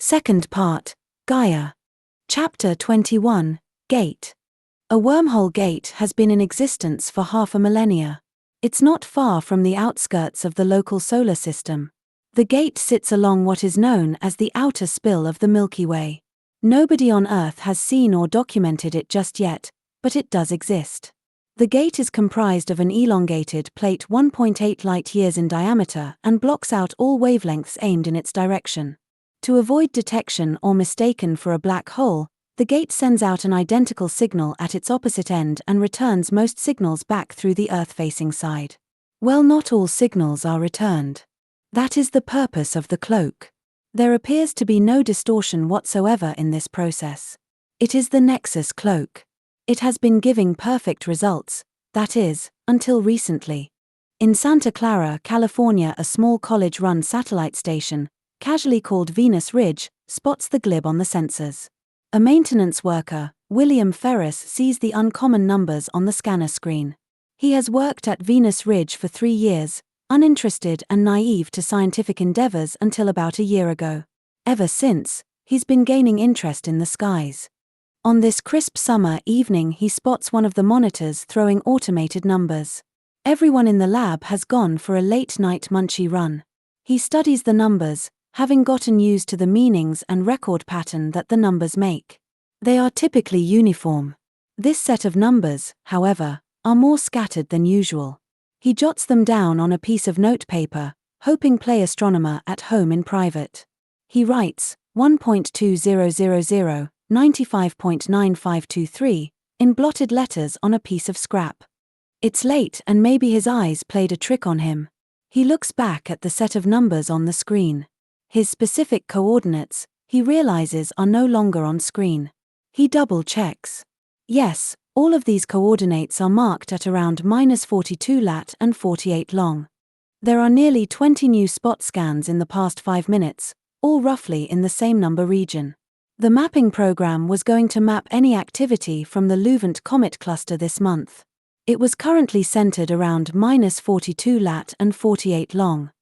Second part, Gaia. Chapter 21, Gate. A wormhole gate has been in existence for half a millennia. It's not far from the outskirts of the local solar system. The gate sits along what is known as the outer spill of the Milky Way. Nobody on Earth has seen or documented it just yet, but it does exist. The gate is comprised of an elongated plate 1.8 light-years in diameter and blocks out all wavelengths aimed in its direction. To avoid detection or mistaken for a black hole, the gate sends out an identical signal at its opposite end and returns most signals back through the Earth-facing side. Well, not all signals are returned. That is the purpose of the cloak. There appears to be no distortion whatsoever in this process. It is the Nexus cloak. It has been giving perfect results, that is, until recently. In Santa Clara, California, a small college-run satellite station, casually called Venus Ridge, spots the glib on the sensors. A maintenance worker, William Ferris, sees the uncommon numbers on the scanner screen. He has worked at Venus Ridge for 3 years, uninterested and naive to scientific endeavors until about a year ago. Ever since, he's been gaining interest in the skies. On this crisp summer evening, he spots one of the monitors throwing automated numbers. Everyone in the lab has gone for a late-night munchie run. He studies the numbers, having gotten used to the meanings and record pattern that the numbers make. They are typically uniform. This set of numbers, however, are more scattered than usual. He jots them down on a piece of notepaper, hoping play astronomer at home in private. He writes 1.2000 95.9523 in blotted letters on a piece of scrap. It's late and maybe his eyes played a trick on him. He looks back at the set of numbers on the screen. His specific coordinates, he realizes, are no longer on screen. He double-checks. Yes, all of these coordinates are marked at around -42 lat and 48 long. There are nearly 20 new spot scans in the past 5 minutes, all roughly in the same number region. The mapping program was going to map any activity from the Leuven comet cluster this month. It was currently centered around -42 lat and 48 long.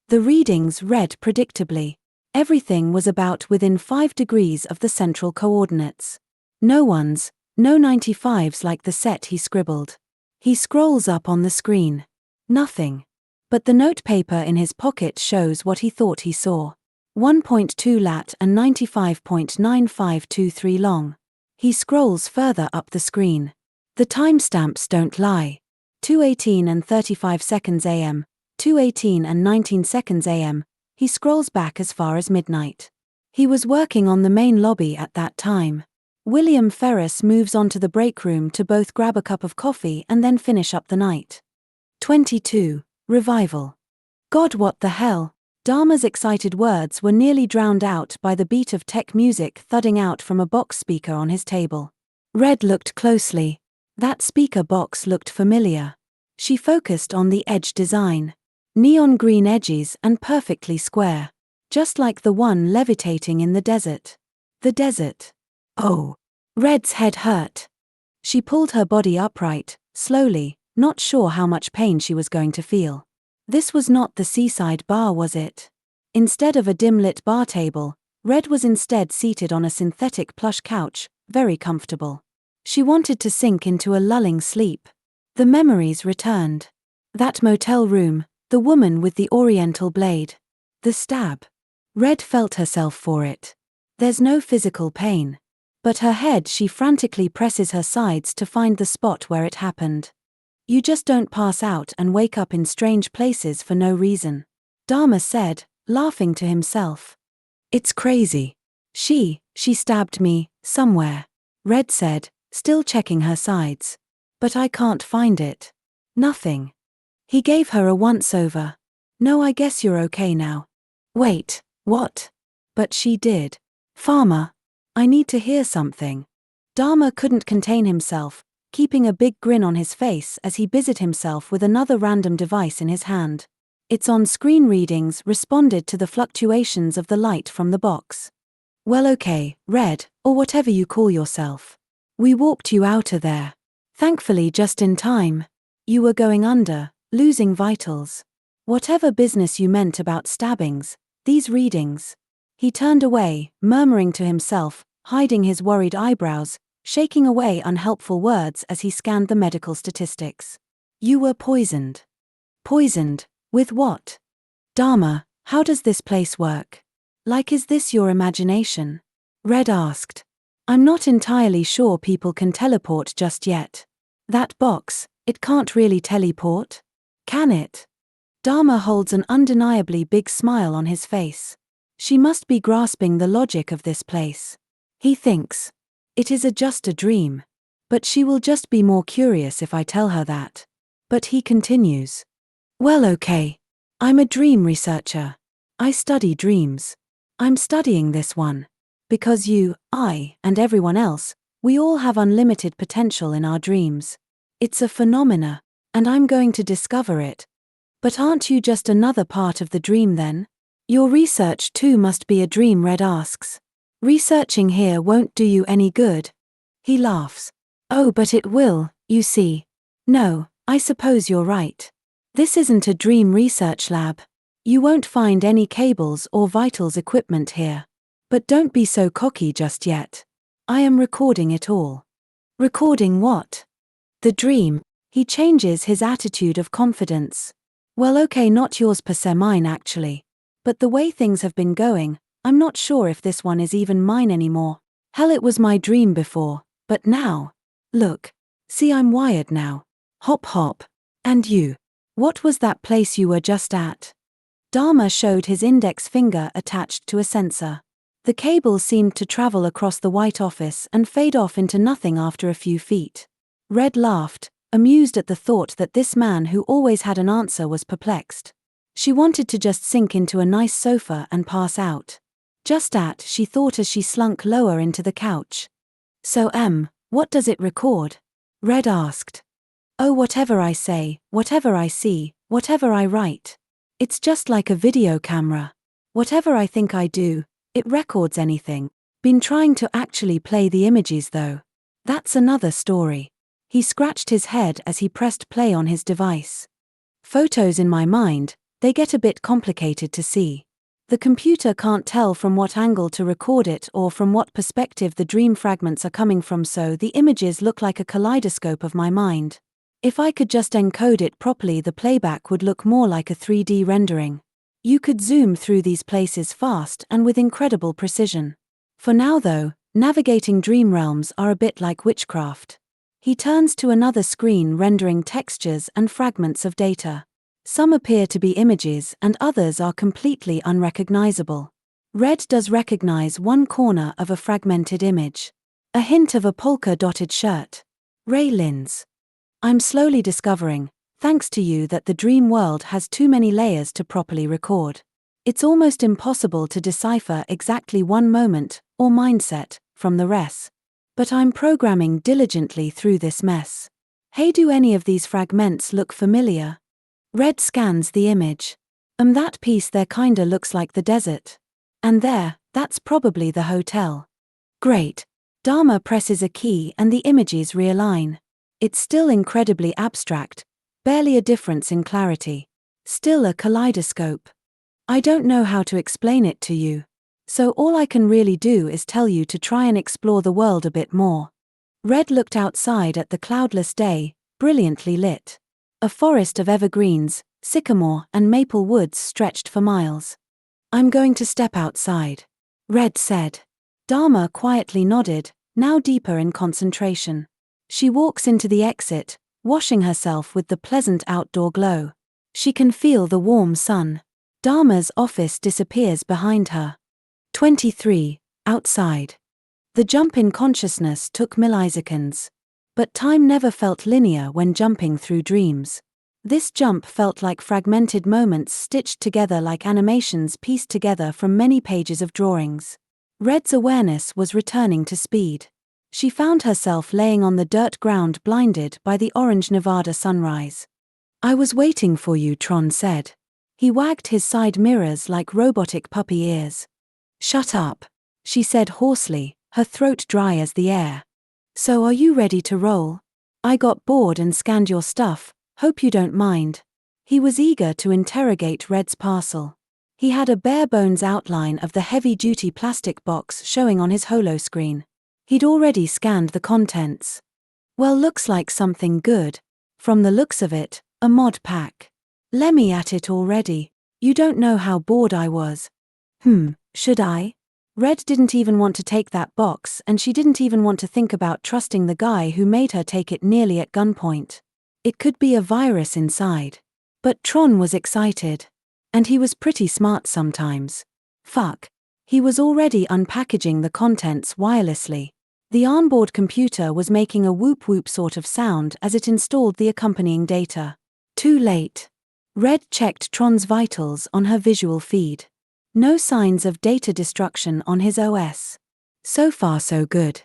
The readings read predictably. Everything was about within 5 degrees of the central coordinates. No ones, no 95s like the set he scribbled. He scrolls up on the screen. Nothing. But the notepaper in his pocket shows what he thought he saw. 1.2 lat and 95.9523 long. He scrolls further up the screen. The timestamps don't lie. 2:18 and 35 seconds AM, 2:18 and 19 seconds AM. He scrolls back as far as midnight. He was working on the main lobby at that time. William Ferris moves on to the break room to both grab a cup of coffee and then finish up the night. 22. Revival. God, what the hell? Dharma's excited words were nearly drowned out by the beat of tech music thudding out from a box speaker on his table. Red looked closely. That speaker box looked familiar. She focused on the edge design. Neon green edges and perfectly square. Just like the one levitating in the desert. The desert. Oh. Red's head hurt. She pulled her body upright, slowly, not sure how much pain she was going to feel. This was not the seaside bar, was it? Instead of a dim-lit bar table, Red was instead seated on a synthetic plush couch, very comfortable. She wanted to sink into a lulling sleep. The memories returned. That motel room, the woman with the oriental blade. The stab. Red felt herself for it. There's no physical pain. But her head, she frantically presses her sides to find the spot where it happened. You just don't pass out and wake up in strange places for no reason. Dharma said, laughing to himself. It's crazy. She stabbed me, somewhere. Red said, still checking her sides. But I can't find it. Nothing. He gave her a once-over. No, I guess you're okay now. Wait, what? But she did. Farmer. I need to hear something. Dharma couldn't contain himself, keeping a big grin on his face as he busied himself with another random device in his hand. Its on-screen readings responded to the fluctuations of the light from the box. Well, okay, Red, or whatever you call yourself. We warped you out of there. Thankfully just in time. You were going under, losing vitals. Whatever business you meant about stabbings, these readings. He turned away, murmuring to himself, hiding his worried eyebrows, shaking away unhelpful words as he scanned the medical statistics. You were poisoned. Poisoned? With what? Dharma, how does this place work? Like, is this your imagination? Red asked. I'm not entirely sure people can teleport just yet. That box, it can't really teleport? Can it? Dharma holds an undeniably big smile on his face. She must be grasping the logic of this place. He thinks. It is just a dream. But she will just be more curious if I tell her that. But he continues. Well, okay. I'm a dream researcher. I study dreams. I'm studying this one. Because you, I, and everyone else, we all have unlimited potential in our dreams. It's a phenomena, and I'm going to discover it. But aren't you just another part of the dream then? Your research too must be a dream, Red asks. Researching here won't do you any good. He laughs. Oh, but it will, you see. No, I suppose you're right. This isn't a dream research lab. You won't find any cables or vitals equipment here. But don't be so cocky just yet. I am recording it all. Recording what? The dream. He changes his attitude of confidence. Well, okay, not yours per se, mine actually. But the way things have been going, I'm not sure if this one is even mine anymore. Hell, it was my dream before, but now. Look. See, I'm wired now. Hop hop. And you. What was that place you were just at? Dharma showed his index finger attached to a sensor. The cable seemed to travel across the white office and fade off into nothing after a few feet. Red laughed, amused at the thought that this man who always had an answer was perplexed. She wanted to just sink into a nice sofa and pass out. She thought as she slunk lower into the couch. So what does it record? Red asked. Oh, whatever I say, whatever I see, whatever I write. It's just like a video camera. Whatever I think I do, it records anything. Been trying to actually play the images though. That's another story. He scratched his head as he pressed play on his device. Photos in my mind, they get a bit complicated to see. The computer can't tell from what angle to record it or from what perspective the dream fragments are coming from, so the images look like a kaleidoscope of my mind. If I could just encode it properly, the playback would look more like a 3D rendering. You could zoom through these places fast and with incredible precision. For now though, navigating dream realms are a bit like witchcraft. He turns to another screen rendering textures and fragments of data. Some appear to be images and others are completely unrecognizable. Red does recognize one corner of a fragmented image. A hint of a polka-dotted shirt. Ray Lins. I'm slowly discovering, thanks to you, that the dream world has too many layers to properly record. It's almost impossible to decipher exactly one moment, or mindset, from the rest. But I'm programming diligently through this mess. Hey, do any of these fragments look familiar? Red scans the image. That piece there kinda looks like the desert. And there, that's probably the hotel. Great. Dharma presses a key and the images realign. It's still incredibly abstract, barely a difference in clarity. Still a kaleidoscope. I don't know how to explain it to you. So all I can really do is tell you to try and explore the world a bit more. Red looked outside at the cloudless day, brilliantly lit. A forest of evergreens, sycamore and maple woods stretched for miles. I'm going to step outside, Red said. Dharma quietly nodded, now deeper in concentration. She walks into the exit, washing herself with the pleasant outdoor glow. She can feel the warm sun. Dharma's office disappears behind her. 23. Outside. The jump in consciousness took milliseconds. But time never felt linear when jumping through dreams. This jump felt like fragmented moments stitched together like animations pieced together from many pages of drawings. Red's awareness was returning to speed. She found herself laying on the dirt ground, blinded by the orange Nevada sunrise. I was waiting for you, Tron said. He wagged his side mirrors like robotic puppy ears. Shut up, she said hoarsely, her throat dry as the air. So are you ready to roll? I got bored and scanned your stuff, hope you don't mind. He was eager to interrogate Red's parcel. He had a bare-bones outline of the heavy-duty plastic box showing on his holo screen. He'd already scanned the contents. Well, looks like something good. From the looks of it, a mod pack. Lemme at it already. You don't know how bored I was. Should I? Red didn't even want to take that box, and she didn't even want to think about trusting the guy who made her take it nearly at gunpoint. It could be a virus inside. But Tron was excited. And he was pretty smart sometimes. Fuck. He was already unpackaging the contents wirelessly. The onboard computer was making a whoop-whoop sort of sound as it installed the accompanying data. Too late. Red checked Tron's vitals on her visual feed. No signs of data destruction on his OS. So far so good.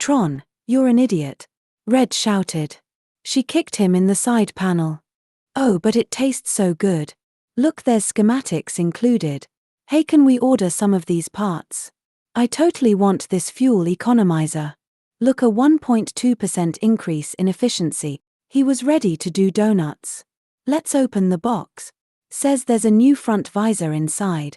Tron, you're an idiot. Red shouted. She kicked him in the side panel. Oh, but it tastes so good. Look, there's schematics included. Hey, can we order some of these parts? I totally want this fuel economizer. Look, a 1.2% increase in efficiency. He was ready to do donuts. Let's open the box. Says there's a new front visor inside.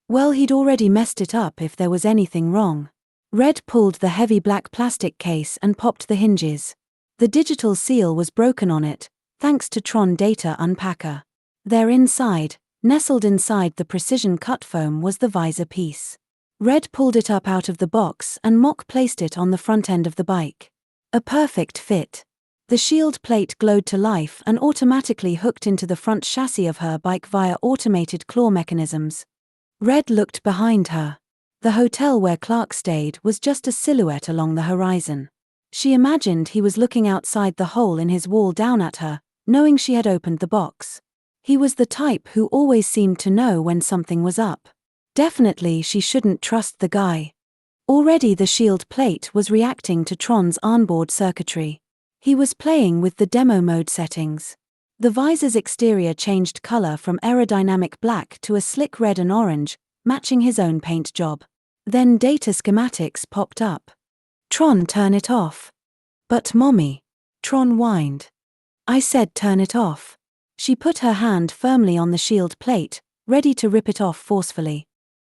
Well, he'd already messed it up if there was anything wrong. Red pulled the heavy black plastic case and popped the hinges. The digital seal was broken on it, thanks to Tron Data Unpacker. There inside, nestled inside the precision cut foam, was the visor piece. Red pulled it up out of the box and mock placed it on the front end of the bike. A perfect fit. The shield plate glowed to life and automatically hooked into the front chassis of her bike via automated claw mechanisms. Red looked behind her. The hotel where Clark stayed was just a silhouette along the horizon. She imagined he was looking outside the hole in his wall down at her, knowing she had opened the box. He was the type who always seemed to know when something was up. Definitely she shouldn't trust the guy. Already the shield plate was reacting to Tron's onboard circuitry. He was playing with the demo mode settings. The visor's exterior changed color from aerodynamic black to a slick red and orange, matching his own paint job. Then data schematics popped up. Tron, turn it off. But mommy. Tron whined. I said turn it off. She put her hand firmly on the shield plate, ready to rip it off forcefully.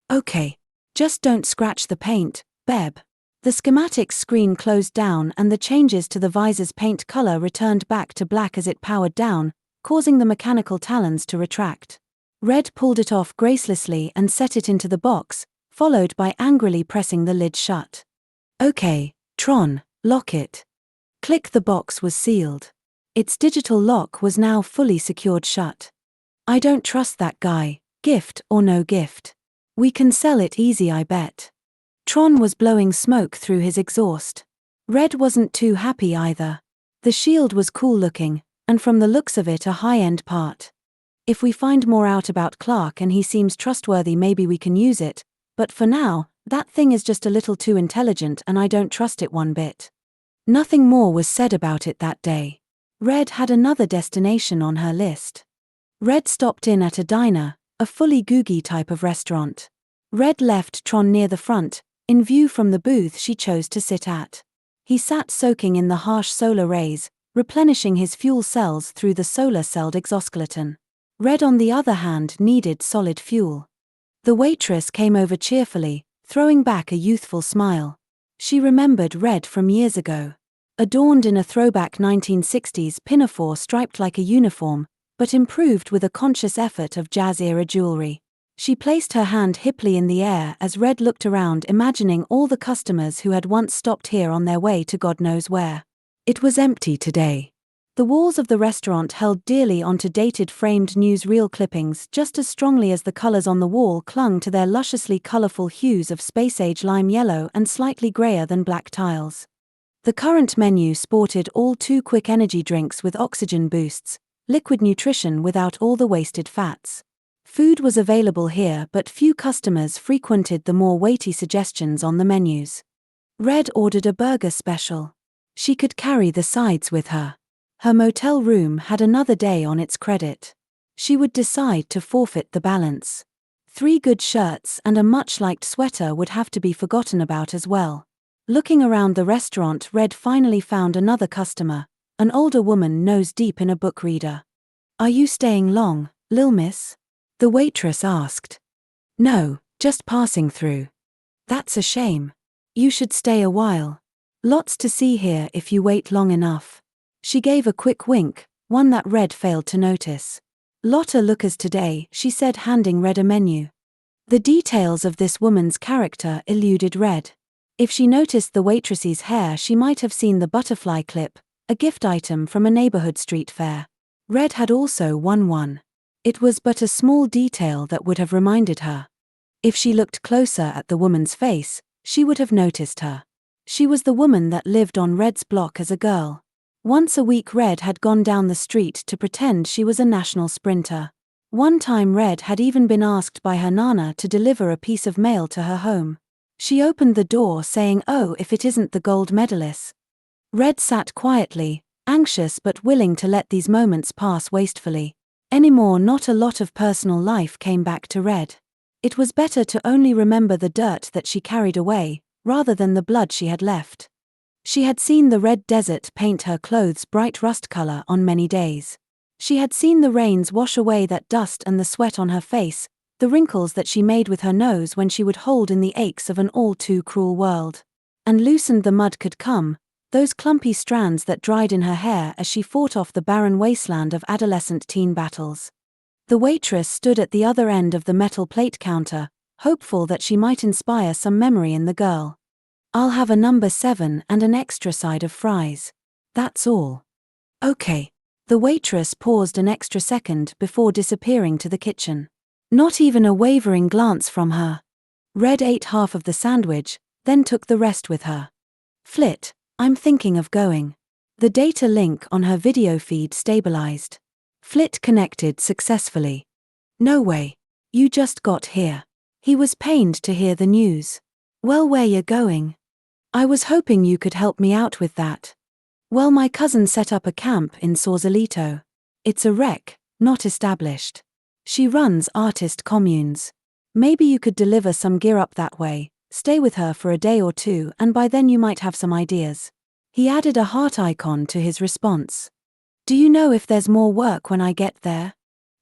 Okay. Just don't scratch the paint, Beb. The schematics screen closed down and the changes to the visor's paint color returned back to black as it powered down, causing the mechanical talons to retract. Red pulled it off gracelessly and set it into the box, followed by angrily pressing the lid shut. Okay, Tron, lock it. Click. The box was sealed. Its digital lock was now fully secured shut. I don't trust that guy, gift or no gift. We can sell it easy, I bet. Tron was blowing smoke through his exhaust. Red wasn't too happy either. The shield was cool looking, and from the looks of it a high-end part. If we find more out about Clark and he seems trustworthy, maybe we can use it, but for now, that thing is just a little too intelligent and I don't trust it one bit. Nothing more was said about it that day. Red had another destination on her list. Red stopped in at a diner, a fully googie type of restaurant. Red left Tron near the front, in view from the booth she chose to sit at. He sat soaking in the harsh solar rays, replenishing his fuel cells through the solar-celled exoskeleton. Red, on the other hand, needed solid fuel. The waitress came over cheerfully, throwing back a youthful smile. She remembered Red from years ago. Adorned in a throwback 1960s pinafore striped like a uniform, but improved with a conscious effort of jazz-era jewelry. She placed her hand hippily in the air as Red looked around, imagining all the customers who had once stopped here on their way to God knows where. It was empty today. The walls of the restaurant held dearly onto dated framed newsreel clippings just as strongly as the colors on the wall clung to their lusciously colorful hues of space-age lime yellow and slightly grayer than black tiles. The current menu sported all 2 quick energy drinks with oxygen boosts, liquid nutrition without all the wasted fats. Food was available here, but few customers frequented the more weighty suggestions on the menus. Red ordered a burger special. She could carry the sides with her. Her motel room had another day on its credit. She would decide to forfeit the balance. 3 good shirts and a much-liked sweater would have to be forgotten about as well. Looking around the restaurant, Red finally found another customer, an older woman nose-deep in a book reader. Are you staying long, Lil Miss? The waitress asked. No, just passing through. That's a shame. You should stay a while. Lots to see here if you wait long enough. She gave a quick wink, one that Red failed to notice. Lotta lookers today, she said, handing Red a menu. The details of this woman's character eluded Red. If she noticed the waitress's hair, she might have seen the butterfly clip, a gift item from a neighborhood street fair. Red had also won one. It was but a small detail that would have reminded her. If she looked closer at the woman's face, she would have noticed her. She was the woman that lived on Red's block as a girl. Once a week Red had gone down the street to pretend she was a national sprinter. One time Red had even been asked by her nana to deliver a piece of mail to her home. She opened the door saying, "Oh, if it isn't the gold medalist." Red sat quietly, anxious but willing to let these moments pass wastefully. Anymore, not a lot of personal life came back to Red. It was better to only remember the dirt that she carried away, rather than the blood she had left. She had seen the red desert paint her clothes bright rust color on many days. She had seen the rains wash away that dust and the sweat on her face, the wrinkles that she made with her nose when she would hold in the aches of an all-too-cruel world. And loosened the mud could come, those clumpy strands that dried in her hair as she fought off the barren wasteland of adolescent teen battles. The waitress stood at the other end of the metal plate counter, hopeful that she might inspire some memory in the girl. "I'll have a number 7 and an extra side of fries. That's all." "Okay." The waitress paused an extra second before disappearing to the kitchen. Not even a wavering glance from her. Red ate half of the sandwich, then took the rest with her. "Flit, I'm thinking of going." The data link on her video feed stabilized. Flit connected successfully. "No way. You just got here." He was pained to hear the news. "Well, where you going?" "I was hoping you could help me out with that." "Well, my cousin set up a camp in Sausalito. It's a wreck, not established. She runs artist communes. Maybe you could deliver some gear up that way, stay with her for a day or two, and by then you might have some ideas." He added a heart icon to his response. "Do you know if there's more work when I get there?"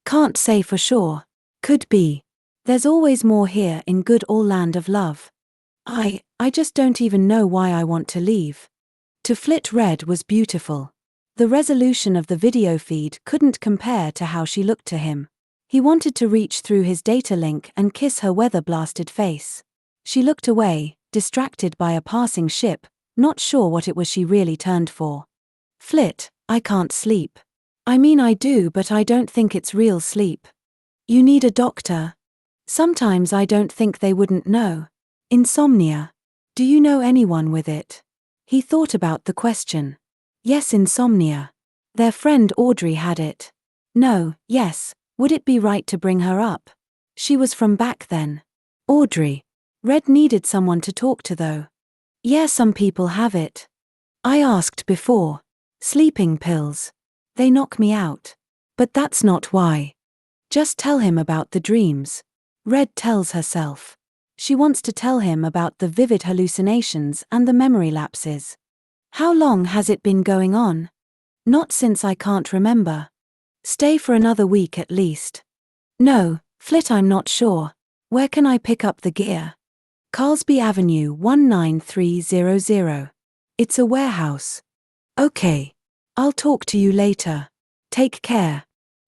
"Can't say for sure. Could be. There's always more here in good old land of love. I just don't even know why I want to leave." To Flit, Red was beautiful. The resolution of the video feed couldn't compare to how she looked to him. He wanted to reach through his data link and kiss her weather-blasted face. She looked away, distracted by a passing ship, not sure what it was she really turned for. "Flit, I can't sleep. I mean I do, but I don't think it's real sleep." "You need a doctor." "Sometimes I don't think they wouldn't know." "Insomnia. Do you know anyone with it?" He thought about the question. "Yes, insomnia. Their friend Audrey had it." "No, yes, would it be right to bring her up?" She was from back then. "Audrey." Red needed someone to talk to though. "Yeah, some people have it. I asked before. Sleeping pills. They knock me out. But that's not why. Just tell him about the dreams." Red tells herself. She wants to tell him about the vivid hallucinations and the memory lapses. "How long has it been going on?" "Not since I can't remember." "Stay for another week at least." "No, Flit, I'm not sure. Where can I pick up the gear?" "Carlsby Avenue 19300. It's a warehouse." "Okay. I'll talk to you later. Take care."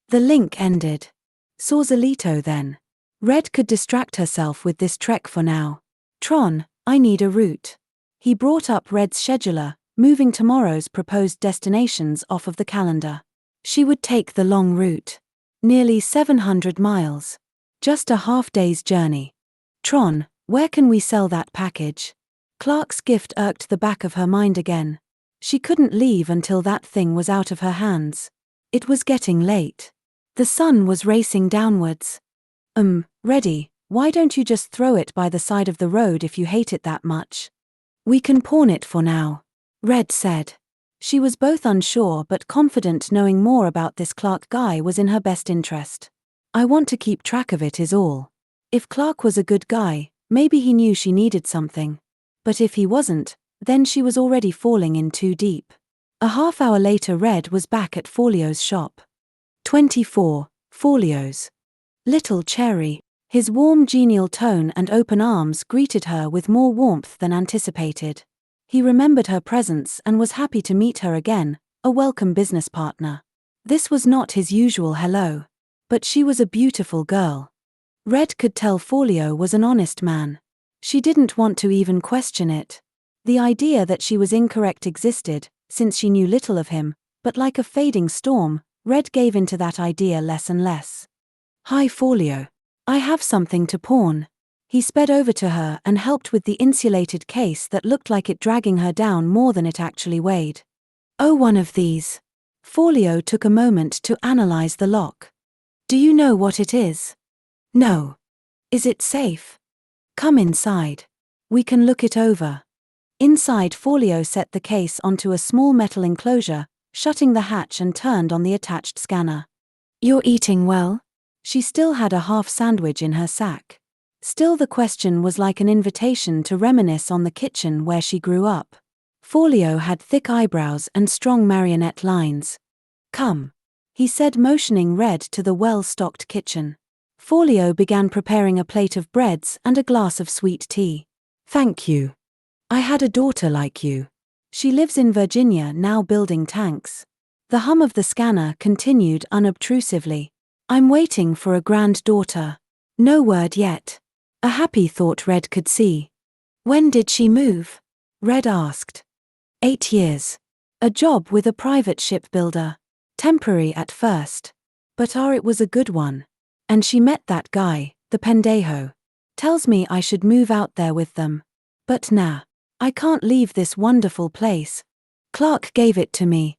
The link ended. Sausalito then. Red could distract herself with this trek for now. "Tron, I need a route." He brought up Red's scheduler, moving tomorrow's proposed destinations off of the calendar. She would take the long route. Nearly 700 miles. Just a half-day's journey. "Tron, where can we sell that package?" Clark's gift irked the back of her mind again. She couldn't leave until that thing was out of her hands. It was getting late. The sun was racing downwards. Ready, why don't you just throw it by the side of the road if you hate it that much?" "We can pawn it for now," Red said. She was both unsure but confident knowing more about this Clark guy was in her best interest. "I want to keep track of it is all. If Clark was a good guy, maybe he knew she needed something. But if he wasn't, then she was already falling in too deep." A half hour later Red was back at Forleo's shop. 24, Forleo's. Little Cherry. His warm, genial tone and open arms greeted her with more warmth than anticipated. He remembered her presence and was happy to meet her again, a welcome business partner. This was not his usual hello. But she was a beautiful girl. Red could tell Folio was an honest man. She didn't want to even question it. The idea that she was incorrect existed, since she knew little of him, but like a fading storm, Red gave into that idea less and less. "Hi Folio. I have something to pawn." He sped over to her and helped with the insulated case that looked like it dragging her down more than it actually weighed. "Oh, one of these." Folio took a moment to analyze the lock. "Do you know what it is?" "No." "Is it safe?" "Come inside. We can look it over." Inside, Folio set the case onto a small metal enclosure, shutting the hatch, and turned on the attached scanner. "You're eating well?" She still had a half sandwich in her sack. Still, the question was like an invitation to reminisce on the kitchen where she grew up. Folio had thick eyebrows and strong marionette lines. "Come," he said, motioning Red to the well-stocked kitchen. Folio began preparing a plate of breads and a glass of sweet tea. "Thank you. I had a daughter like you. She lives in Virginia now building tanks." The hum of the scanner continued unobtrusively. "I'm waiting for a granddaughter. No word yet." A happy thought Red could see. "When did she move?" Red asked. 8 years. A job with a private shipbuilder. Temporary at first. But it was a good one. And she met that guy, the pendejo. Tells me I should move out there with them. But nah. I can't leave this wonderful place. Clark gave it to me."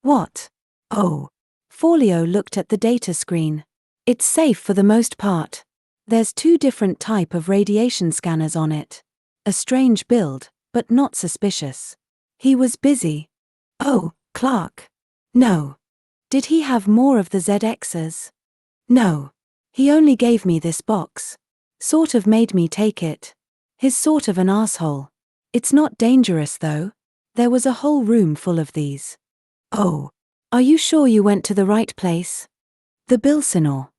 "What?" "Oh." Folio looked at the data screen. "It's safe for the most part. There's 2 different type of radiation scanners on it. A strange build, but not suspicious." He was busy. "Oh, Clark." "No." "Did he have more of the ZXs?" "No. He only gave me this box. Sort of made me take it. He's sort of an asshole. It's not dangerous though. There was a whole room full of these." "Oh. Are you sure you went to the right place?" "The Bilsinore."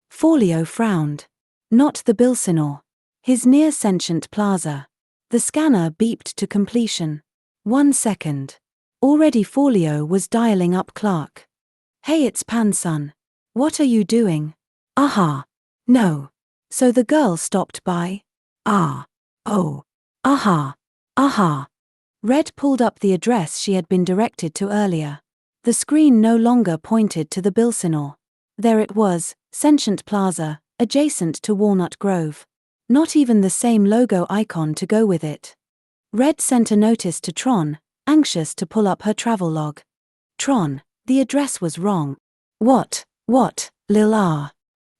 Folio frowned. Not the Bilsinore. His near sentient plaza. The scanner beeped to completion. 1 second. Already Folio was dialing up Clark. "Hey, it's Panson. What are you doing?" "Aha. No." "So the girl stopped by?" "Ah. Oh. Aha. Aha." Red pulled up the address she had been directed to earlier. The screen no longer pointed to the Bilsinore. There it was, Sentient Plaza, adjacent to Walnut Grove. Not even the same logo icon to go with it. Red sent a notice to Tron, anxious to pull up her travel log. "Tron, the address was wrong." What, Lil R?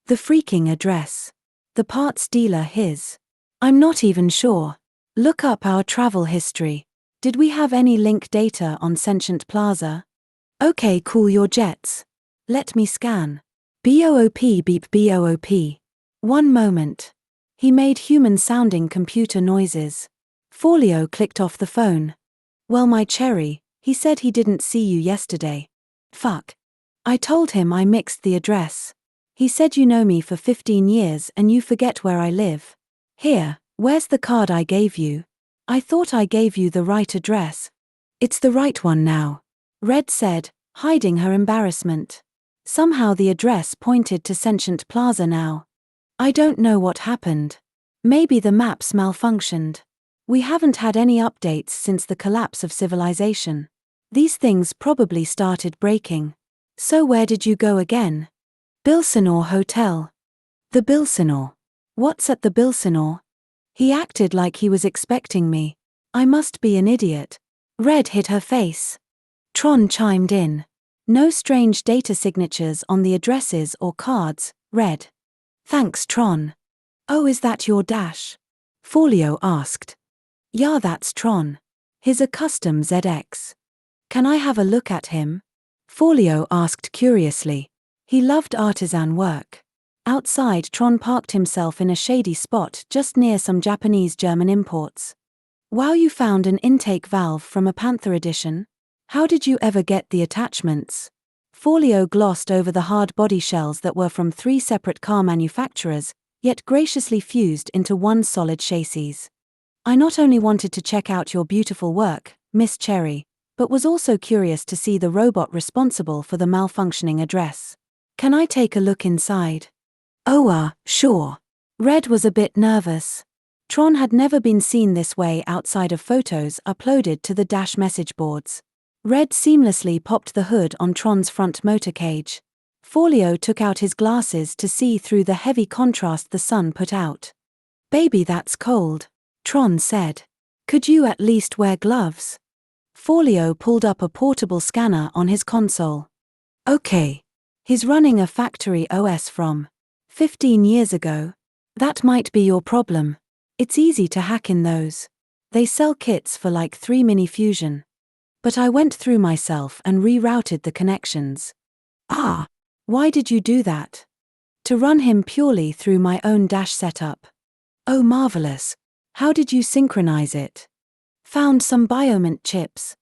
"The freaking address. The parts dealer his. I'm not even sure. Look up our travel history. Did we have any link data on Sentient Plaza?" "Okay, cool your jets. Let me scan." "BOOP beep BOOP. 1 moment." He made human-sounding computer noises. Folio clicked off the phone. "Well, my cherry, he said he didn't see you yesterday." "Fuck. I told him I mixed the address. He said you know me for 15 years and you forget where I live. Here, where's the card I gave you? I thought I gave you the right address." "It's the right one now," Red said, hiding her embarrassment. Somehow the address pointed to Sentient Plaza now. "I don't know what happened. Maybe the maps malfunctioned. We haven't had any updates since the collapse of civilization. These things probably started breaking. So where did you go again?" "Bilsinore Hotel." "The Bilsinore? What's at the Bilsinore?" He acted like he was expecting me. I must be an idiot. Red hid her face. Tron chimed in. "No strange data signatures on the addresses or cards, Red." "Thanks, Tron." "Oh, is that your dash?" Folio asked. "Yeah, that's Tron. He's a custom ZX. Can I have a look at him?" Folio asked curiously. He loved artisan work. Outside, Tron parked himself in a shady spot just near some Japanese German imports. "Wow, you found an intake valve from a Panther edition? How did you ever get the attachments?" Folio glossed over the hard body shells that were from 3 separate car manufacturers. yet graciously fused into one solid chassis. I not only wanted to check out your beautiful work, Miss Cherry, but was also curious to see the robot responsible for the malfunctioning address. Can I take a look inside? Oh, sure. Red was a bit nervous. Tron had never been seen this way outside of photos uploaded to the Dash message boards. Red seamlessly popped the hood on Tron's front motor cage. Folio took out his glasses to see through the heavy contrast the sun put out. Baby, that's cold, Tron said. Could you at least wear gloves? Folio pulled up a portable scanner on his console. Okay. He's running a factory OS from 15 years ago. That might be your problem. It's easy to hack in those. They sell kits for like 3 mini fusion. But I went through myself and rerouted the connections. Ah, why did you do that? To run him purely through my own Dash setup. Oh, marvelous. How did you synchronize it? Found some biomint chips.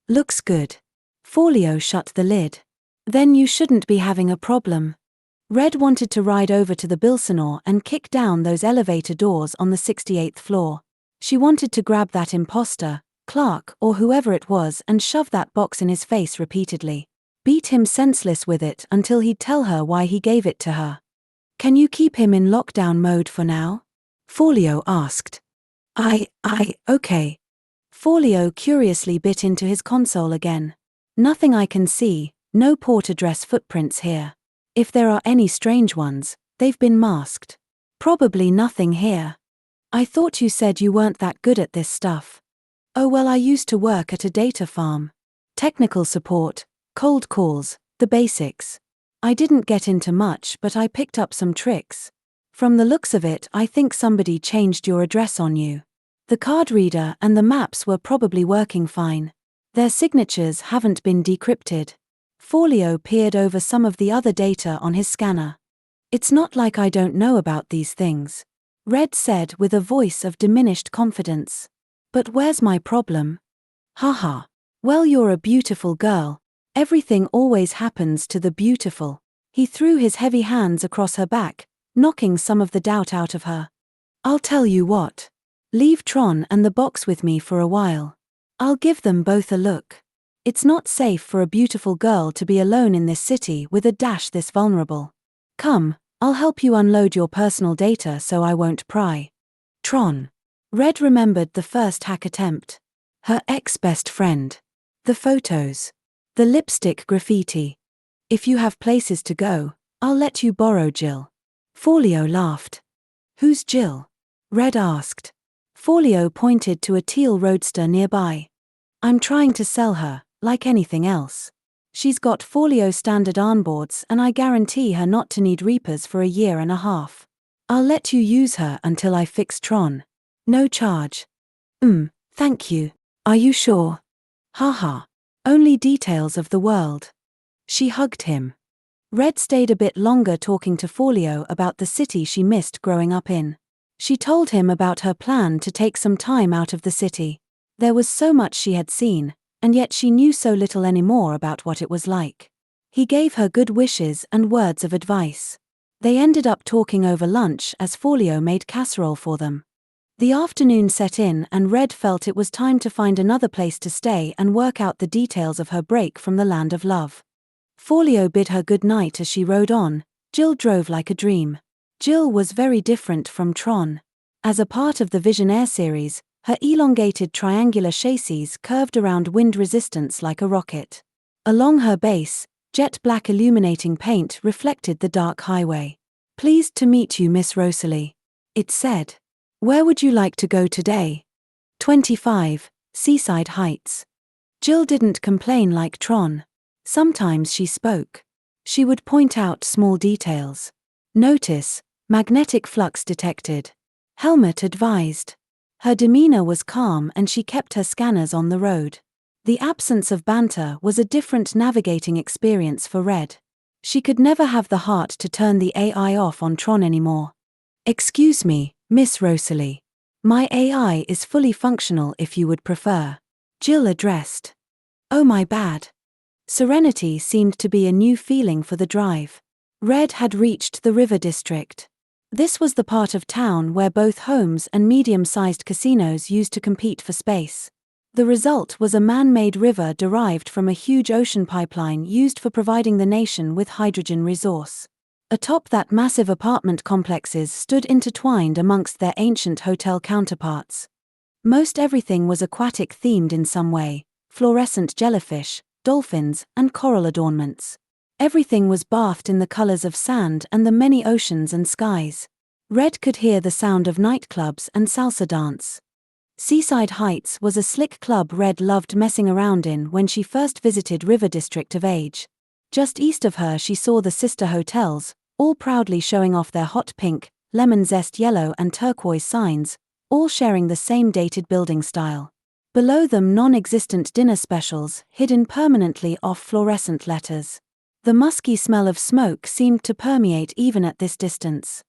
Looks good. Folio shut the lid. Then you shouldn't be having a problem. Red wanted to ride over to the Bilsanor and kick down those elevator doors on the 68th floor. She wanted to grab that imposter, Clark or whoever it was, and shove that box in his face repeatedly. Beat him senseless with it until he'd tell her why he gave it to her. Can you keep him in lockdown mode for now? Folio asked. Okay. Folio curiously bit into his console again. Nothing I can see, no port address footprints here. If there are any strange ones, they've been masked. Probably nothing here. I thought you said you weren't that good at this stuff. Oh well, I used to work at a data farm. Technical support, cold calls, the basics. I didn't get into much, but I picked up some tricks. From the looks of it, I think somebody changed your address on you. The card reader and the maps were probably working fine. Their signatures haven't been decrypted. Folio peered over some of the other data on his scanner. It's not like I don't know about these things, Red said with a voice of diminished confidence. But where's my problem? Haha. Well, you're a beautiful girl. Everything always happens to the beautiful. He threw his heavy hands across her back, knocking some of the doubt out of her. I'll tell you what. Leave Tron and the box with me for a while. I'll give them both a look. It's not safe for a beautiful girl to be alone in this city with a Dash this vulnerable. Come, I'll help you unload your personal data so I won't pry. Tron. Red remembered the first hack attempt. Her ex-best friend. The photos. The lipstick graffiti. If you have places to go, I'll let you borrow Jill. Folio laughed. Who's Jill? Red asked. Folio pointed to a teal roadster nearby. I'm trying to sell her, like anything else. She's got Folio standard onboards and I guarantee her not to need Reapers for a year and a half. I'll let you use her until I fix Tron. No charge. Thank you. Are you sure? Haha. Only details of the world. She hugged him. Red stayed a bit longer talking to Folio about the city she missed growing up in. She told him about her plan to take some time out of the city. There was so much she had seen, and yet she knew so little anymore about what it was like. He gave her good wishes and words of advice. They ended up talking over lunch as Folio made casserole for them. The afternoon set in and Red felt it was time to find another place to stay and work out the details of her break from the land of love. Folio bid her good night as she rode on. Jill drove like a dream. Jill was very different from Tron. As a part of the Visionaire series, her elongated triangular chassis curved around wind resistance like a rocket. Along her base, jet black illuminating paint reflected the dark highway. Pleased to meet you, Miss Rosalie. It said. Where would you like to go today? 25, Seaside Heights. Jill didn't complain like Tron. Sometimes she spoke. She would point out small details. Notice, magnetic flux detected. Helmet advised. Her demeanor was calm and she kept her scanners on the road. The absence of banter was a different navigating experience for Red. She could never have the heart to turn the AI off on Tron anymore. Excuse me, Miss Rosalie. My AI is fully functional if you would prefer. Jill addressed. Oh, my bad. Serenity seemed to be a new feeling for the drive. Red had reached the river district. This was the part of town where both homes and medium-sized casinos used to compete for space. The result was a man-made river derived from a huge ocean pipeline used for providing the nation with hydrogen resource. Atop that, massive apartment complexes stood intertwined amongst their ancient hotel counterparts. Most everything was aquatic-themed in some way: fluorescent jellyfish, dolphins, and coral adornments. Everything was bathed in the colors of sand and the many oceans and skies. Red could hear the sound of nightclubs and salsa dance. Seaside Heights was a slick club Red loved messing around in when she first visited River District of Age. Just east of her she saw the sister hotels, all proudly showing off their hot pink, lemon zest yellow and turquoise signs, all sharing the same dated building style. Below them, non-existent dinner specials hidden permanently off fluorescent letters. The musky smell of smoke seemed to permeate even at this distance.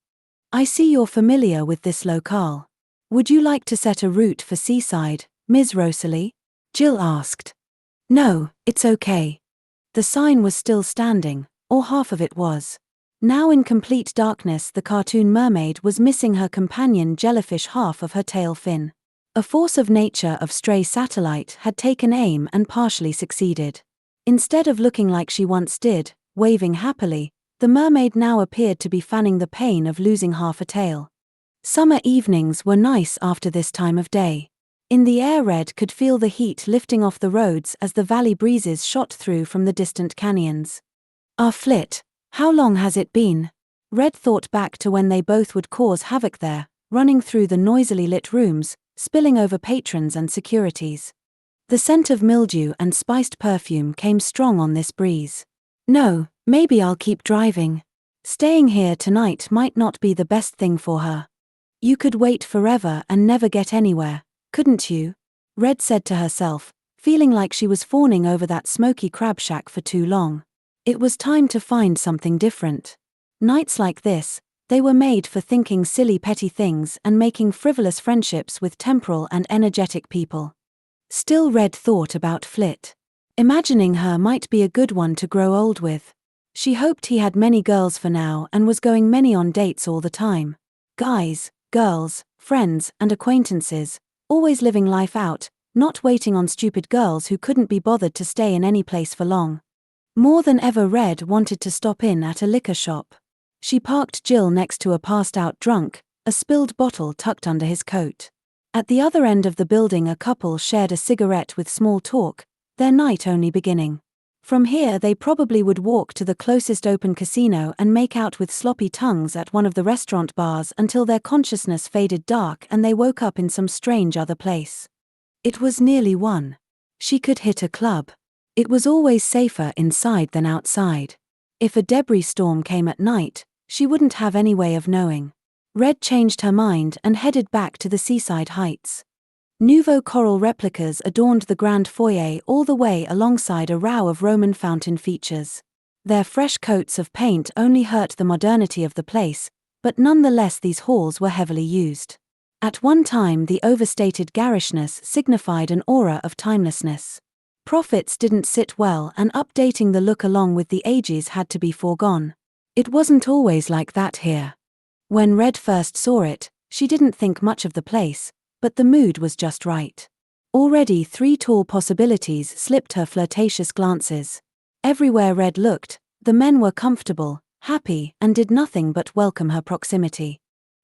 "I see you're familiar with this locale. Would you like to set a route for Seaside, Ms. Rosalie?" Jill asked. "No, it's okay." The sign was still standing, or half of it was. Now in complete darkness, the cartoon mermaid was missing her companion jellyfish half of her tail fin. A force of nature of stray satellite had taken aim and partially succeeded. Instead of looking like she once did, waving happily, the mermaid now appeared to be fanning the pain of losing half a tail. Summer evenings were nice after this time of day. In the air, Red could feel the heat lifting off the roads as the valley breezes shot through from the distant canyons. Flit, how long has it been? Red thought back to when they both would cause havoc there, running through the noisily lit rooms, spilling over patrons and securities. The scent of mildew and spiced perfume came strong on this breeze. "No, maybe I'll keep driving. Staying here tonight might not be the best thing for her." "You could wait forever and never get anywhere, couldn't you?" Red said to herself, feeling like she was fawning over that smoky crab shack for too long. It was time to find something different. Nights like this, they were made for thinking silly petty things and making frivolous friendships with temporal and energetic people. Still, Red thought about Flit. Imagining her might be a good one to grow old with. She hoped he had many girls for now and was going many on dates all the time. Guys, girls, friends, and acquaintances, always living life out, not waiting on stupid girls who couldn't be bothered to stay in any place for long. More than ever, Red wanted to stop in at a liquor shop. She parked Jill next to a passed-out drunk, a spilled bottle tucked under his coat. At the other end of the building, a couple shared a cigarette with small talk, their night only beginning. From here they probably would walk to the closest open casino and make out with sloppy tongues at one of the restaurant bars until their consciousness faded dark and they woke up in some strange other place. It was nearly 1. She could hit a club. It was always safer inside than outside. If a debris storm came at night, she wouldn't have any way of knowing. Red changed her mind and headed back to the Seaside Heights. Nouveau coral replicas adorned the grand foyer all the way alongside a row of Roman fountain features. Their fresh coats of paint only hurt the modernity of the place, but nonetheless these halls were heavily used. At one time the overstated garishness signified an aura of timelessness. Profits didn't sit well and updating the look along with the ages had to be foregone. It wasn't always like that here. When Red first saw it, she didn't think much of the place, but the mood was just right. Already 3 tall possibilities slipped her flirtatious glances. Everywhere Red looked, the men were comfortable, happy, and did nothing but welcome her proximity.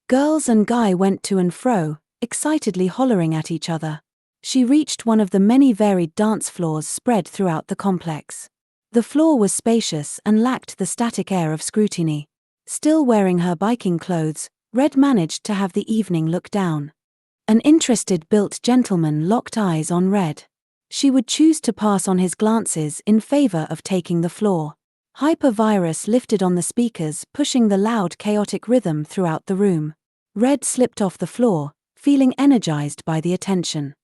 Girls and guy went to and fro, excitedly hollering at each other. She reached one of the many varied dance floors spread throughout the complex. The floor was spacious and lacked the static air of scrutiny. Still wearing her biking clothes, Red managed to have the evening look down. An interested built gentleman locked eyes on Red. She would choose to pass on his glances in favor of taking the floor. Hypervirus lifted on the speakers, pushing the loud chaotic rhythm throughout the room. Red slipped off the floor, feeling energized by the attention.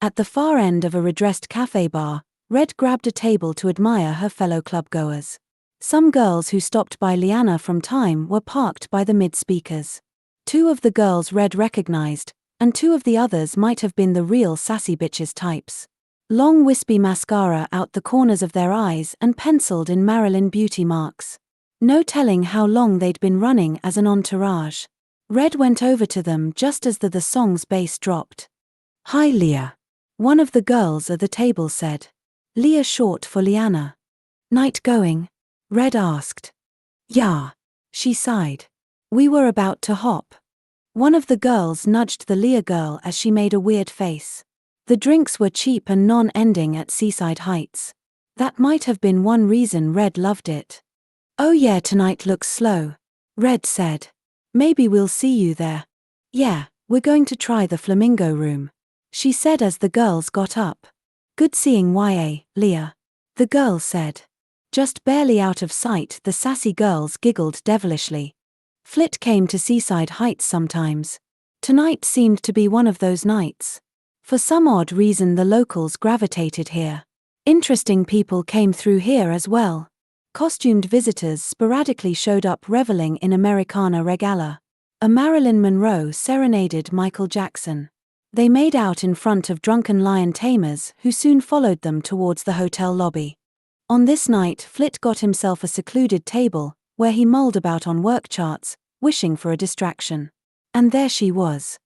At the far end of a redressed cafe bar, Red grabbed a table to admire her fellow clubgoers. Some girls who stopped by Liana from time were parked by the mid-speakers. 2 of the girls Red recognized, and 2 of the others might have been the real sassy bitches types. Long wispy mascara out the corners of their eyes and penciled in Marilyn beauty marks. No telling how long they'd been running as an entourage. Red went over to them just as the song's bass dropped. "Hi, Leah." One of the girls at the table said. Leah, short for Liana. "Night going?" Red asked. "Yeah." She sighed. "We were about to hop." One of the girls nudged the Leah girl as she made a weird face. The drinks were cheap and non-ending at Seaside Heights. That might have been one reason Red loved it. "Oh yeah, tonight looks slow," Red said. "Maybe we'll see you there." "Yeah, we're going to try the Flamingo Room," she said as the girls got up. "Good seeing ya, Leah," the girl said. Just barely out of sight, the sassy girls giggled devilishly. Flit came to Seaside Heights sometimes. Tonight seemed to be one of those nights. For some odd reason the locals gravitated here. Interesting people came through here as well. Costumed visitors sporadically showed up reveling in Americana regala. A Marilyn Monroe serenaded Michael Jackson. They made out in front of drunken lion tamers who soon followed them towards the hotel lobby. On this night, Flit got himself a secluded table, where he mulled about on work charts, wishing for a distraction. And there she was.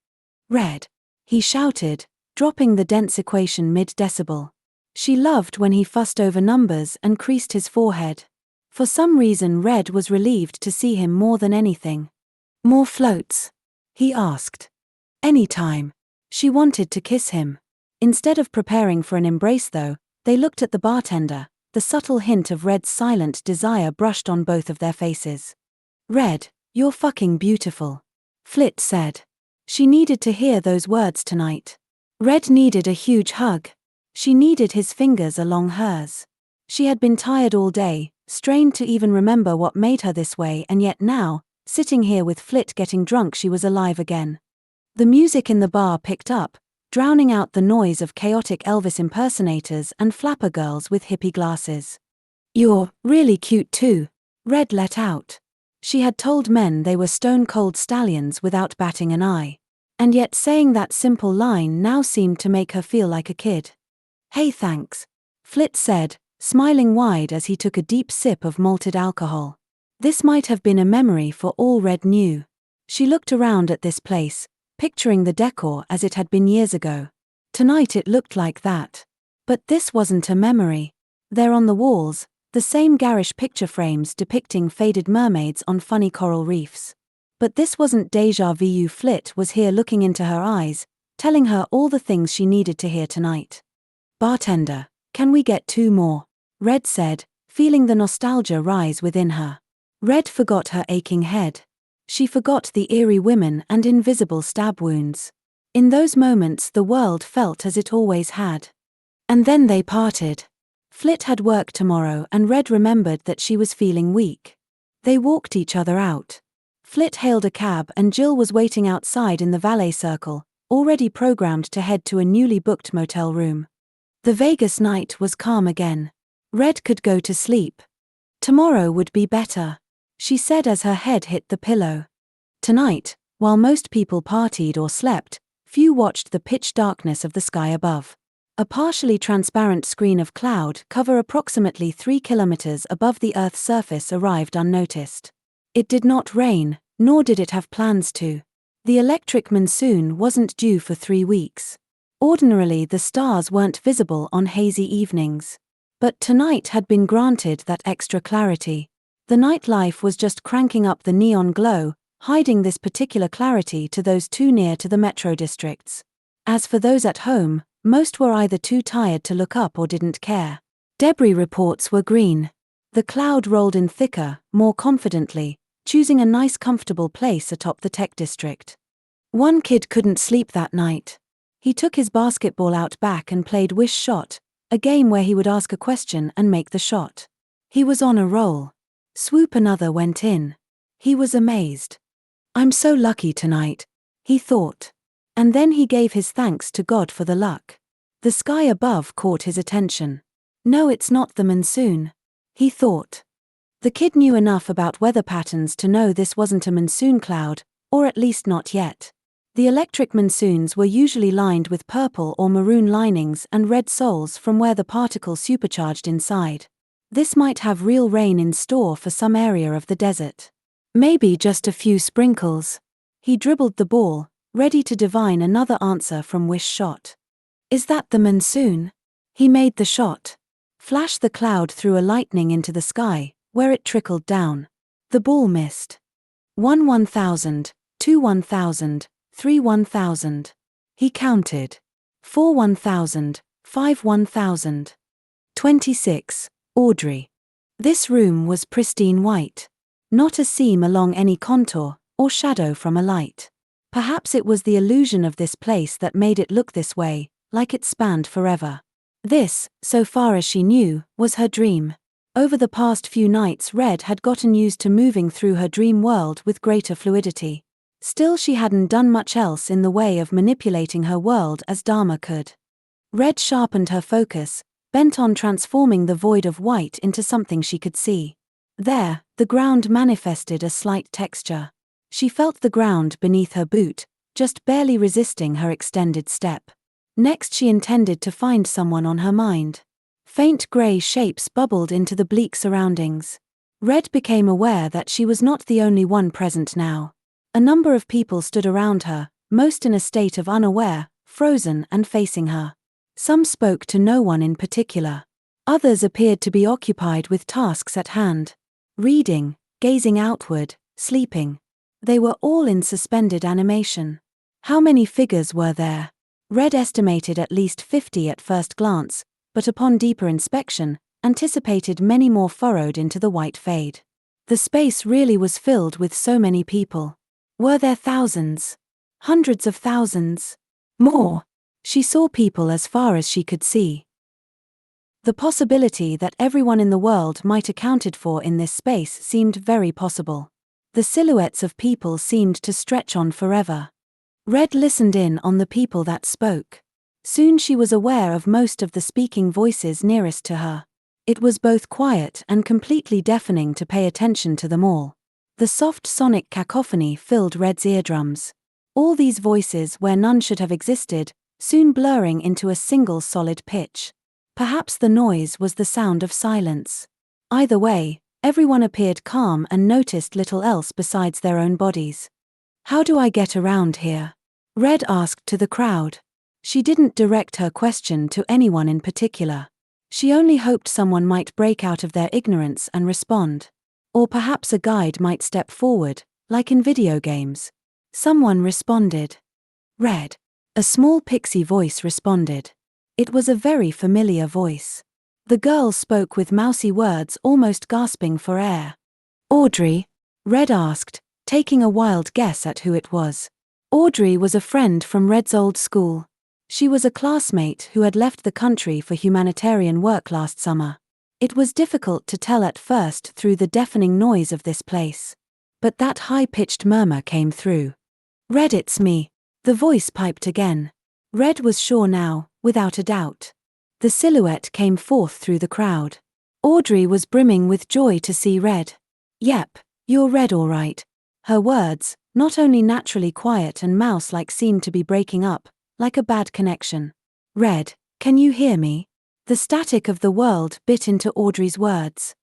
"Red," he shouted, dropping the dense equation mid-decibel. She loved when he fussed over numbers and creased his forehead. For some reason Red was relieved to see him more than anything. "More floats?" he asked. "Anytime." She wanted to kiss him. Instead of preparing for an embrace though, they looked at the bartender. The subtle hint of Red's silent desire brushed on both of their faces. "Red, you're fucking beautiful," Flit said. She needed to hear those words tonight. Red needed a huge hug. She needed his fingers along hers. She had been tired all day, strained to even remember what made her this way, and yet now, sitting here with Flit getting drunk, she was alive again. The music in the bar picked up, drowning out the noise of chaotic Elvis impersonators and flapper girls with hippie glasses. "You're really cute too," Red let out. She had told men they were stone-cold stallions without batting an eye. And yet saying that simple line now seemed to make her feel like a kid. "Hey, thanks," Flit said, smiling wide as he took a deep sip of malted alcohol. This might have been a memory for all Red knew. She looked around at this place, picturing the decor as it had been years ago. Tonight it looked like that. But this wasn't a memory. There on the walls, the same garish picture frames depicting faded mermaids on funny coral reefs. But this wasn't déjà vu. Flit was here looking into her eyes, telling her all the things she needed to hear tonight. "Bartender, can we get 2 more?" Red said, feeling the nostalgia rise within her. Red forgot her aching head. She forgot the eerie women and invisible stab wounds. In those moments the world felt as it always had. And then they parted. Flit had work tomorrow and Red remembered that she was feeling weak. They walked each other out. Flit hailed a cab and Jill was waiting outside in the valet circle, already programmed to head to a newly booked motel room. The Vegas night was calm again. Red could go to sleep. Tomorrow would be better, she said as her head hit the pillow. Tonight, while most people partied or slept, few watched the pitch darkness of the sky above. A partially transparent screen of cloud cover approximately 3 kilometers above the Earth's surface arrived unnoticed. It did not rain, nor did it have plans to. The electric monsoon wasn't due for 3 weeks. Ordinarily the stars weren't visible on hazy evenings. But tonight had been granted that extra clarity. The nightlife was just cranking up the neon glow, hiding this particular clarity to those too near to the metro districts. As for those at home, most were either too tired to look up or didn't care. Debris reports were green. The cloud rolled in thicker, more confidently, choosing a nice comfortable place atop the tech district. One kid couldn't sleep that night. He took his basketball out back and played Wish Shot, a game where he would ask a question and make the shot. He was on a roll. Swoop, another went in. He was amazed. "I'm so lucky tonight," he thought. And then he gave his thanks to God for the luck. The sky above caught his attention. "No, it's not the monsoon," he thought. The kid knew enough about weather patterns to know this wasn't a monsoon cloud, or at least not yet. The electric monsoons were usually lined with purple or maroon linings and red soles from where the particles supercharged inside. This might have real rain in store for some area of the desert. Maybe just a few sprinkles. He dribbled the ball, ready to divine another answer from Wish shot. Is that the monsoon? He made the shot. Flash the cloud threw a lightning into the sky, where it trickled down. The ball missed. 1 1,000, 2 1,000, 3 1,000. He counted. 4 1,000, 5 1,000. 26. Audrey. This room was pristine white. Not a seam along any contour, or shadow from a light. Perhaps it was the illusion of this place that made it look this way, like it spanned forever. This, so far as she knew, was her dream. Over the past few nights Red had gotten used to moving through her dream world with greater fluidity. Still, she hadn't done much else in the way of manipulating her world as Dharma could. Red sharpened her focus, bent on transforming the void of white into something she could see. There, the ground manifested a slight texture. She felt the ground beneath her boot, just barely resisting her extended step. Next she intended to find someone on her mind. Faint grey shapes bubbled into the bleak surroundings. Red became aware that she was not the only one present now. A number of people stood around her, most in a state of unaware, frozen and facing her. Some spoke to no one in particular. Others appeared to be occupied with tasks at hand. Reading, gazing outward, sleeping. They were all in suspended animation. How many figures were there? Red estimated at least 50 at first glance, but upon deeper inspection, anticipated many more furrowed into the white fade. The space really was filled with so many people. Were there thousands? Hundreds of thousands? More? She saw people as far as she could see. The possibility that everyone in the world might accounted for in this space seemed very possible. The silhouettes of people seemed to stretch on forever. Red listened in on the people that spoke. Soon she was aware of most of the speaking voices nearest to her. It was both quiet and completely deafening to pay attention to them all. The soft sonic cacophony filled Red's eardrums. All these voices, where none should have existed, soon blurring into a single solid pitch. Perhaps the noise was the sound of silence. Either way, everyone appeared calm and noticed little else besides their own bodies. How do I get around here? Red asked to the crowd. She didn't direct her question to anyone in particular. She only hoped someone might break out of their ignorance and respond. Or perhaps a guide might step forward, like in video games. Someone responded. Red. A small pixie voice responded. It was a very familiar voice. The girl spoke with mousy words, almost gasping for air. Audrey? Red asked, taking a wild guess at who it was. Audrey was a friend from Red's old school. She was a classmate who had left the country for humanitarian work last summer. It was difficult to tell at first through the deafening noise of this place. But that high-pitched murmur came through. Red, it's me. The voice piped again. Red was sure now, without a doubt. The silhouette came forth through the crowd. Audrey was brimming with joy to see Red. Yep, you're Red all right. Her words, not only naturally quiet and mouse-like, seemed to be breaking up, like a bad connection. Red, can you hear me? The static of the world bit into Audrey's words.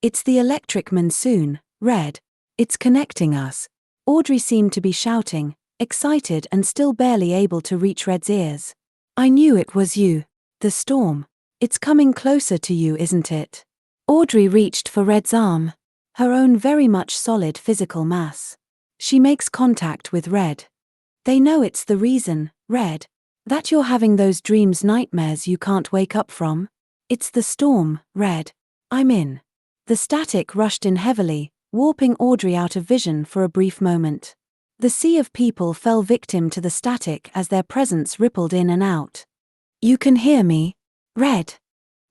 It's the electric monsoon, Red. It's connecting us. Audrey seemed to be shouting, excited and still barely able to reach Red's ears. I knew it was you. The storm. It's coming closer to you, isn't it? Audrey reached for Red's arm. Her own very much solid physical mass. She makes contact with Red. They know it's the reason, Red. That you're having those dreams, nightmares you can't wake up from. It's the storm, Red. I'm in. The static rushed in heavily, warping Audrey out of vision for a brief moment. The sea of people fell victim to the static as their presence rippled in and out. You can hear me? Red.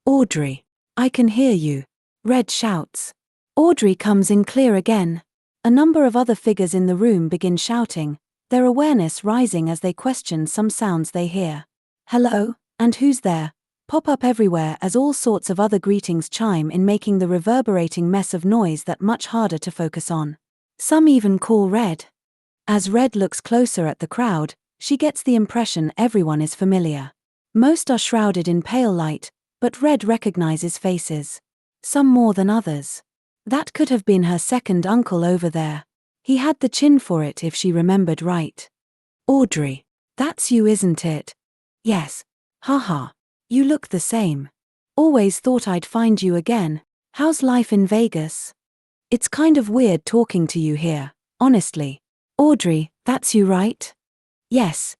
Audrey. I can hear you. Red shouts. Audrey comes in clear again. A number of other figures in the room begin shouting, their awareness rising as they question some sounds they hear. Hello, and who's there? Pop up everywhere as all sorts of other greetings chime in, making the reverberating mess of noise that much harder to focus on. Some even call Red. As Red looks closer at the crowd, she gets the impression everyone is familiar. Most are shrouded in pale light, but Red recognizes faces. Some more than others. That could have been her second uncle over there. He had the chin for it if she remembered right. Audrey. That's you, isn't it? Yes. Haha. You look the same. Always thought I'd find you again. How's life in Vegas? It's kind of weird talking to you here, honestly. Audrey, that's you, right? Yes,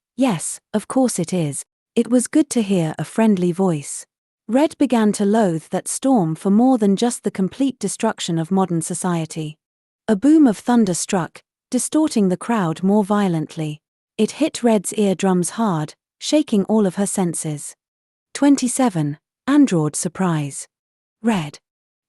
of course it is. It was good to hear a friendly voice. Red began to loathe that storm for more than just the complete destruction of modern society. A boom of thunder struck, distorting the crowd more violently. It hit Red's eardrums hard, shaking all of her senses. 27. Android surprise. Red.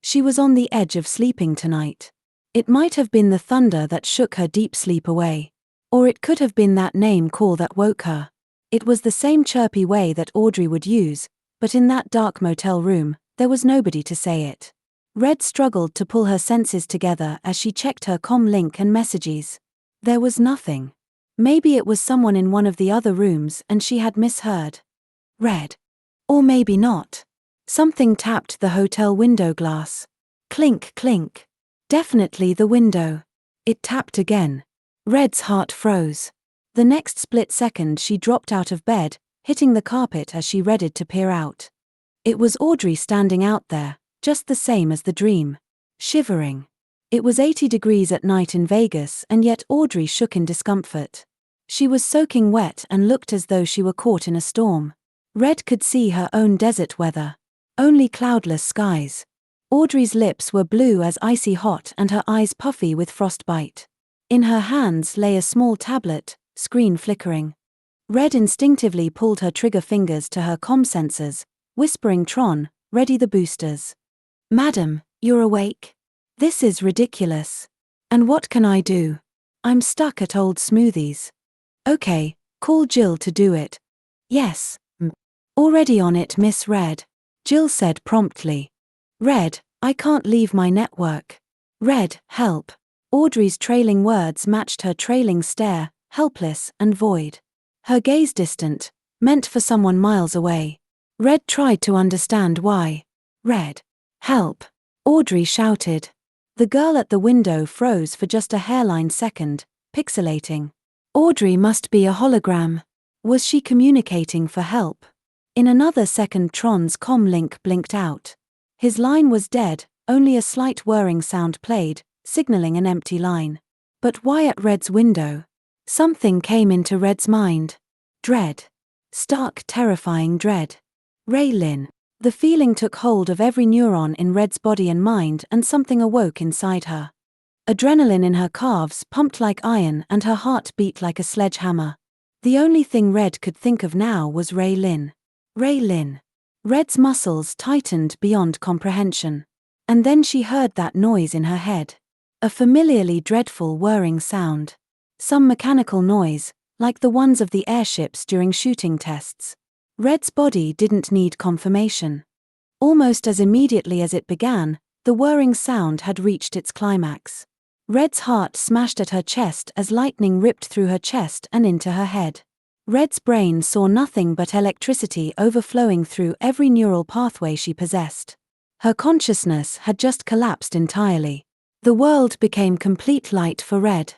She was on the edge of sleeping tonight. It might have been the thunder that shook her deep sleep away. Or it could have been that name call that woke her. It was the same chirpy way that Audrey would use, but in that dark motel room, there was nobody to say it. Red struggled to pull her senses together as she checked her comm link and messages. There was nothing. Maybe it was someone in one of the other rooms and she had misheard. Red. Or maybe not. Something tapped the hotel window glass. Clink, clink. Definitely the window. It tapped again. Red's heart froze. The next split second she dropped out of bed, hitting the carpet as she readied to peer out. It was Audrey standing out there, just the same as the dream. Shivering. It was 80 degrees at night in Vegas and yet Audrey shook in discomfort. She was soaking wet and looked as though she were caught in a storm. Red could see her own desert weather. Only cloudless skies. Audrey's lips were blue as icy hot and her eyes puffy with frostbite. In her hands lay a small tablet, screen flickering. Red instinctively pulled her trigger fingers to her comm sensors, whispering Tron, ready the boosters. Madam, you're awake? This is ridiculous. And what can I do? I'm stuck at Old Smoothies. Okay, call Jill to do it. Yes. Already on it, Miss Red. Jill said promptly. Red, I can't leave my network. Red, help. Audrey's trailing words matched her trailing stare, helpless and void. Her gaze distant, meant for someone miles away. Red tried to understand why. Red. Help. Audrey shouted. The girl at the window froze for just a hairline second, pixelating. Audrey must be a hologram. Was she communicating for help? In another second Tron's comm link blinked out. His line was dead, only a slight whirring sound played, signaling an empty line. But why at Red's window? Something came into Red's mind. Dread. Stark, terrifying dread. Raylin. The feeling took hold of every neuron in Red's body and mind and something awoke inside her. Adrenaline in her calves pumped like iron and her heart beat like a sledgehammer. The only thing Red could think of now was Raylin. Raylin. Red's muscles tightened beyond comprehension. And then she heard that noise in her head. A familiarly dreadful whirring sound. Some mechanical noise, like the ones of the airships during shooting tests. Red's body didn't need confirmation. Almost as immediately as it began, the whirring sound had reached its climax. Red's heart smashed at her chest as lightning ripped through her chest and into her head. Red's brain saw nothing but electricity overflowing through every neural pathway she possessed. Her consciousness had just collapsed entirely. The world became complete light for Red.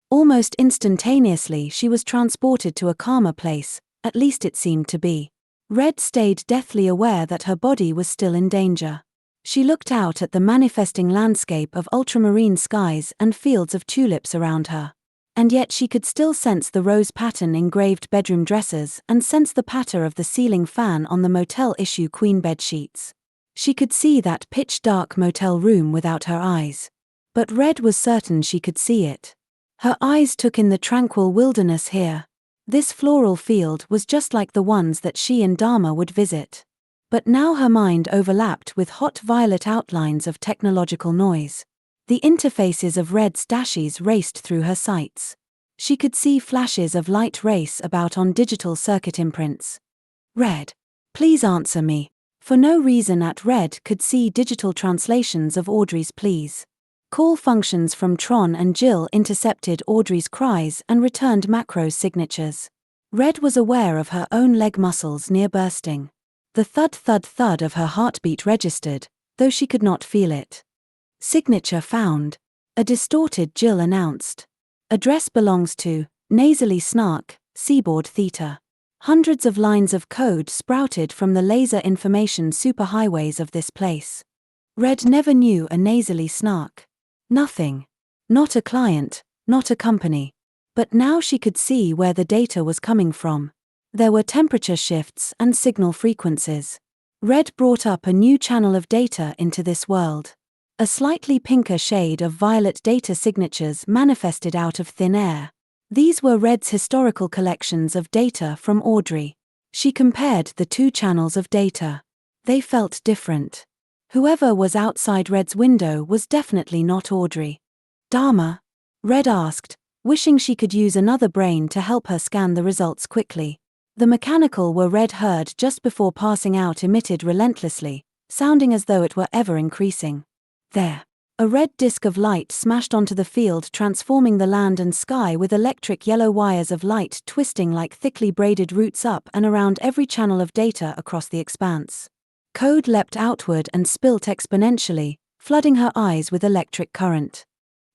Almost instantaneously she was transported to a calmer place, at least it seemed to be. Red stayed deathly aware that her body was still in danger. She looked out at the manifesting landscape of ultramarine skies and fields of tulips around her. And yet she could still sense the rose pattern engraved bedroom dressers and sense the patter of the ceiling fan on the motel-issue queen bed sheets. She could see that pitch-dark motel room without her eyes. But Red was certain she could see it. Her eyes took in the tranquil wilderness here. This floral field was just like the ones that she and Dharma would visit. But now her mind overlapped with hot violet outlines of technological noise. The interfaces of Red's dashes raced through her sights. She could see flashes of light race about on digital circuit imprints. Red. Please answer me. For no reason at Red could see digital translations of Audrey's pleas. Call functions from Tron and Jill intercepted Audrey's cries and returned macro signatures. Red was aware of her own leg muscles near bursting. The thud-thud-thud of her heartbeat registered, though she could not feel it. Signature found. A distorted Jill announced. Address belongs to, nasally snark, seaboard theta. Hundreds of lines of code sprouted from the laser information superhighways of this place. Red never knew a nasally snark. Nothing. Not a client, not a company. But now she could see where the data was coming from. There were temperature shifts and signal frequencies. Red brought up a new channel of data into this world. A slightly pinker shade of violet data signatures manifested out of thin air. These were Red's historical collections of data from Audrey. She compared the two channels of data. They felt different. Whoever was outside Red's window was definitely not Audrey. Dharma? Red asked, wishing she could use another brain to help her scan the results quickly. The mechanical were Red heard just before passing out emitted relentlessly, sounding as though it were ever increasing. There. A red disk of light smashed onto the field, transforming the land and sky with electric yellow wires of light twisting like thickly braided roots up and around every channel of data across the expanse. Code leapt outward and spilt exponentially, flooding her eyes with electric current.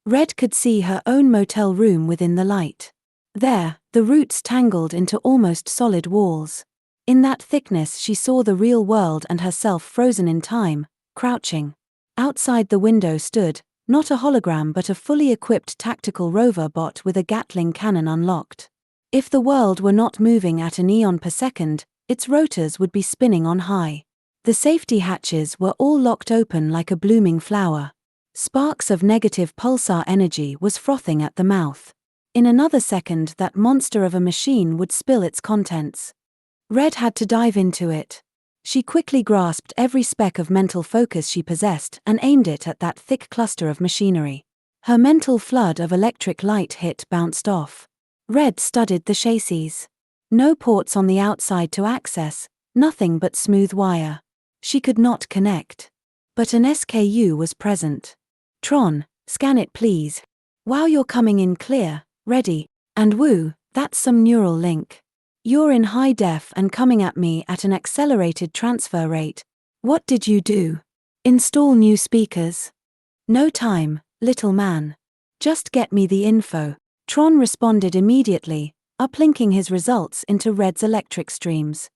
Red could see her own motel room within the light. There, the roots tangled into almost solid walls. In that thickness she saw the real world and herself frozen in time, crouching. Outside the window stood, not a hologram but a fully equipped tactical rover bot with a Gatling cannon unlocked. If the world were not moving at an eon per second, its rotors would be spinning on high. The safety hatches were all locked open like a blooming flower. Sparks of negative pulsar energy was frothing at the mouth. In another second that monster of a machine would spill its contents. Red had to dive into it. She quickly grasped every speck of mental focus she possessed and aimed it at that thick cluster of machinery. Her mental flood of electric light bounced off. Red studied the chassis. No ports on the outside to access, nothing but smooth wire. She could not connect. But an SKU was present. Tron, scan it please. Wow, you're coming in clear, ready, and woo, that's some neural link. You're in high def and coming at me at an accelerated transfer rate. What did you do? Install new speakers? No time, little man. Just get me the info. Tron responded immediately, uplinking his results into Red's electric streams.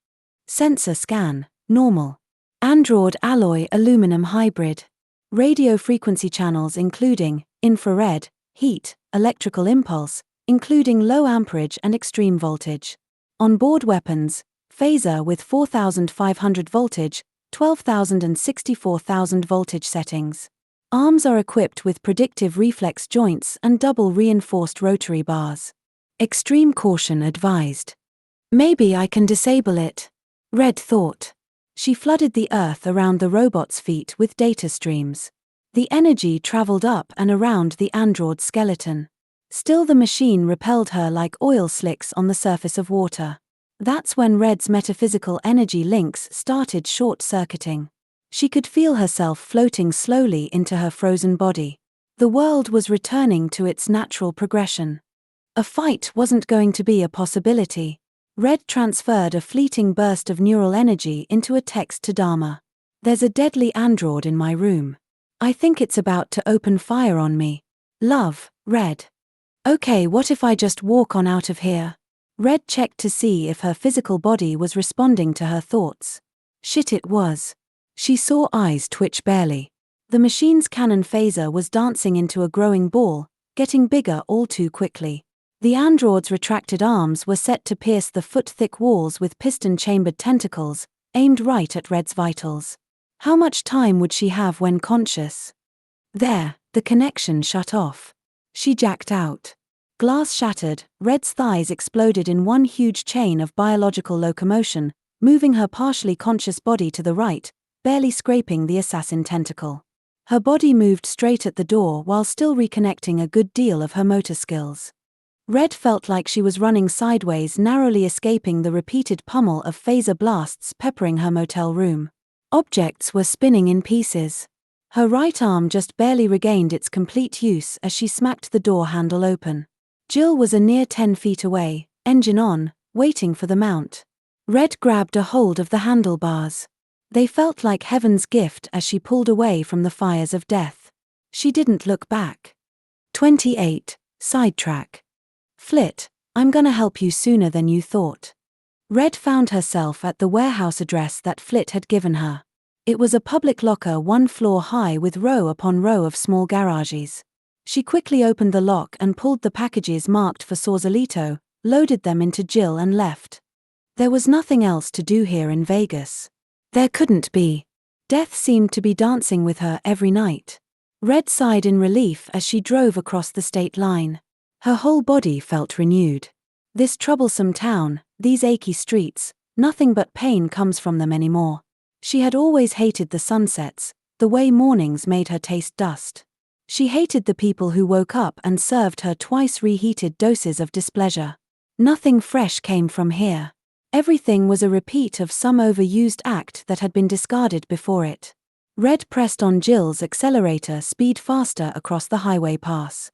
Sensor scan, normal. Android alloy aluminum hybrid. Radio frequency channels including infrared, heat, electrical impulse, including low amperage and extreme voltage. On-board weapons, phaser with 4500 voltage, 12,000 and 64,000 voltage settings. Arms are equipped with predictive reflex joints and double reinforced rotary bars. Extreme caution advised. Maybe I can disable it, Red thought. She flooded the earth around the robot's feet with data streams. The energy traveled up and around the android skeleton. Still the machine repelled her like oil slicks on the surface of water. That's when Red's metaphysical energy links started short-circuiting. She could feel herself floating slowly into her frozen body. The world was returning to its natural progression. A fight wasn't going to be a possibility. Red transferred a fleeting burst of neural energy into a text to Dharma. There's a deadly android in my room. I think it's about to open fire on me. Love, Red. Okay, what if I just walk on out of here? Red checked to see if her physical body was responding to her thoughts. Shit, it was. She saw eyes twitch barely. The machine's cannon phaser was dancing into a growing ball, getting bigger all too quickly. The android's retracted arms were set to pierce the foot-thick walls with piston-chambered tentacles, aimed right at Red's vitals. How much time would she have when conscious? There, the connection shut off. She jacked out. Glass shattered, Red's thighs exploded in one huge chain of biological locomotion, moving her partially conscious body to the right, barely scraping the assassin tentacle. Her body moved straight at the door while still reconnecting a good deal of her motor skills. Red felt like she was running sideways, narrowly escaping the repeated pummel of phaser blasts peppering her motel room. Objects were spinning in pieces. Her right arm just barely regained its complete use as she smacked the door handle open. Jill was a near 10 feet away, engine on, waiting for the mount. Red grabbed a hold of the handlebars. They felt like heaven's gift as she pulled away from the fires of death. She didn't look back. 28. Sidetrack. Flit, I'm gonna help you sooner than you thought. Red found herself at the warehouse address that Flit had given her. It was a public locker 1 floor high with row upon row of small garages. She quickly opened the lock and pulled the packages marked for Sausalito, loaded them into Jill and left. There was nothing else to do here in Vegas. There couldn't be. Death seemed to be dancing with her every night. Red sighed in relief as she drove across the state line. Her whole body felt renewed. This troublesome town, these achy streets, nothing but pain comes from them anymore. She had always hated the sunsets, the way mornings made her taste dust. She hated the people who woke up and served her twice reheated doses of displeasure. Nothing fresh came from here. Everything was a repeat of some overused act that had been discarded before it. Red pressed on Jill's accelerator speed faster across the highway pass.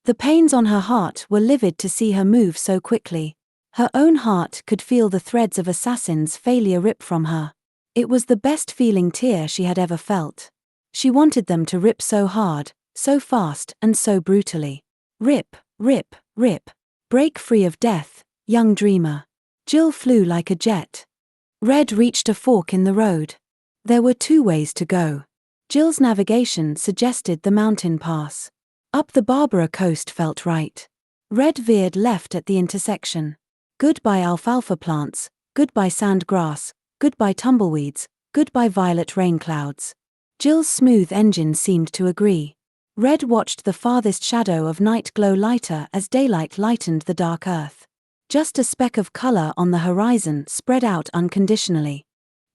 The pains on her heart were livid to see her move so quickly. Her own heart could feel the threads of assassin's failure rip from her. It was the best feeling tear she had ever felt. She wanted them to rip so hard, so fast and so brutally. Rip, rip, rip. Break free of death, young dreamer. Jill flew like a jet. Red reached a fork in the road. There were 2 ways to go. Jill's navigation suggested the mountain pass. Up the Barbara coast felt right. Red veered left at the intersection. Goodbye alfalfa plants, goodbye sand grass, goodbye tumbleweeds, goodbye violet rain clouds. Jill's smooth engine seemed to agree. Red watched the farthest shadow of night glow lighter as daylight lightened the dark earth. Just a speck of color on the horizon spread out unconditionally.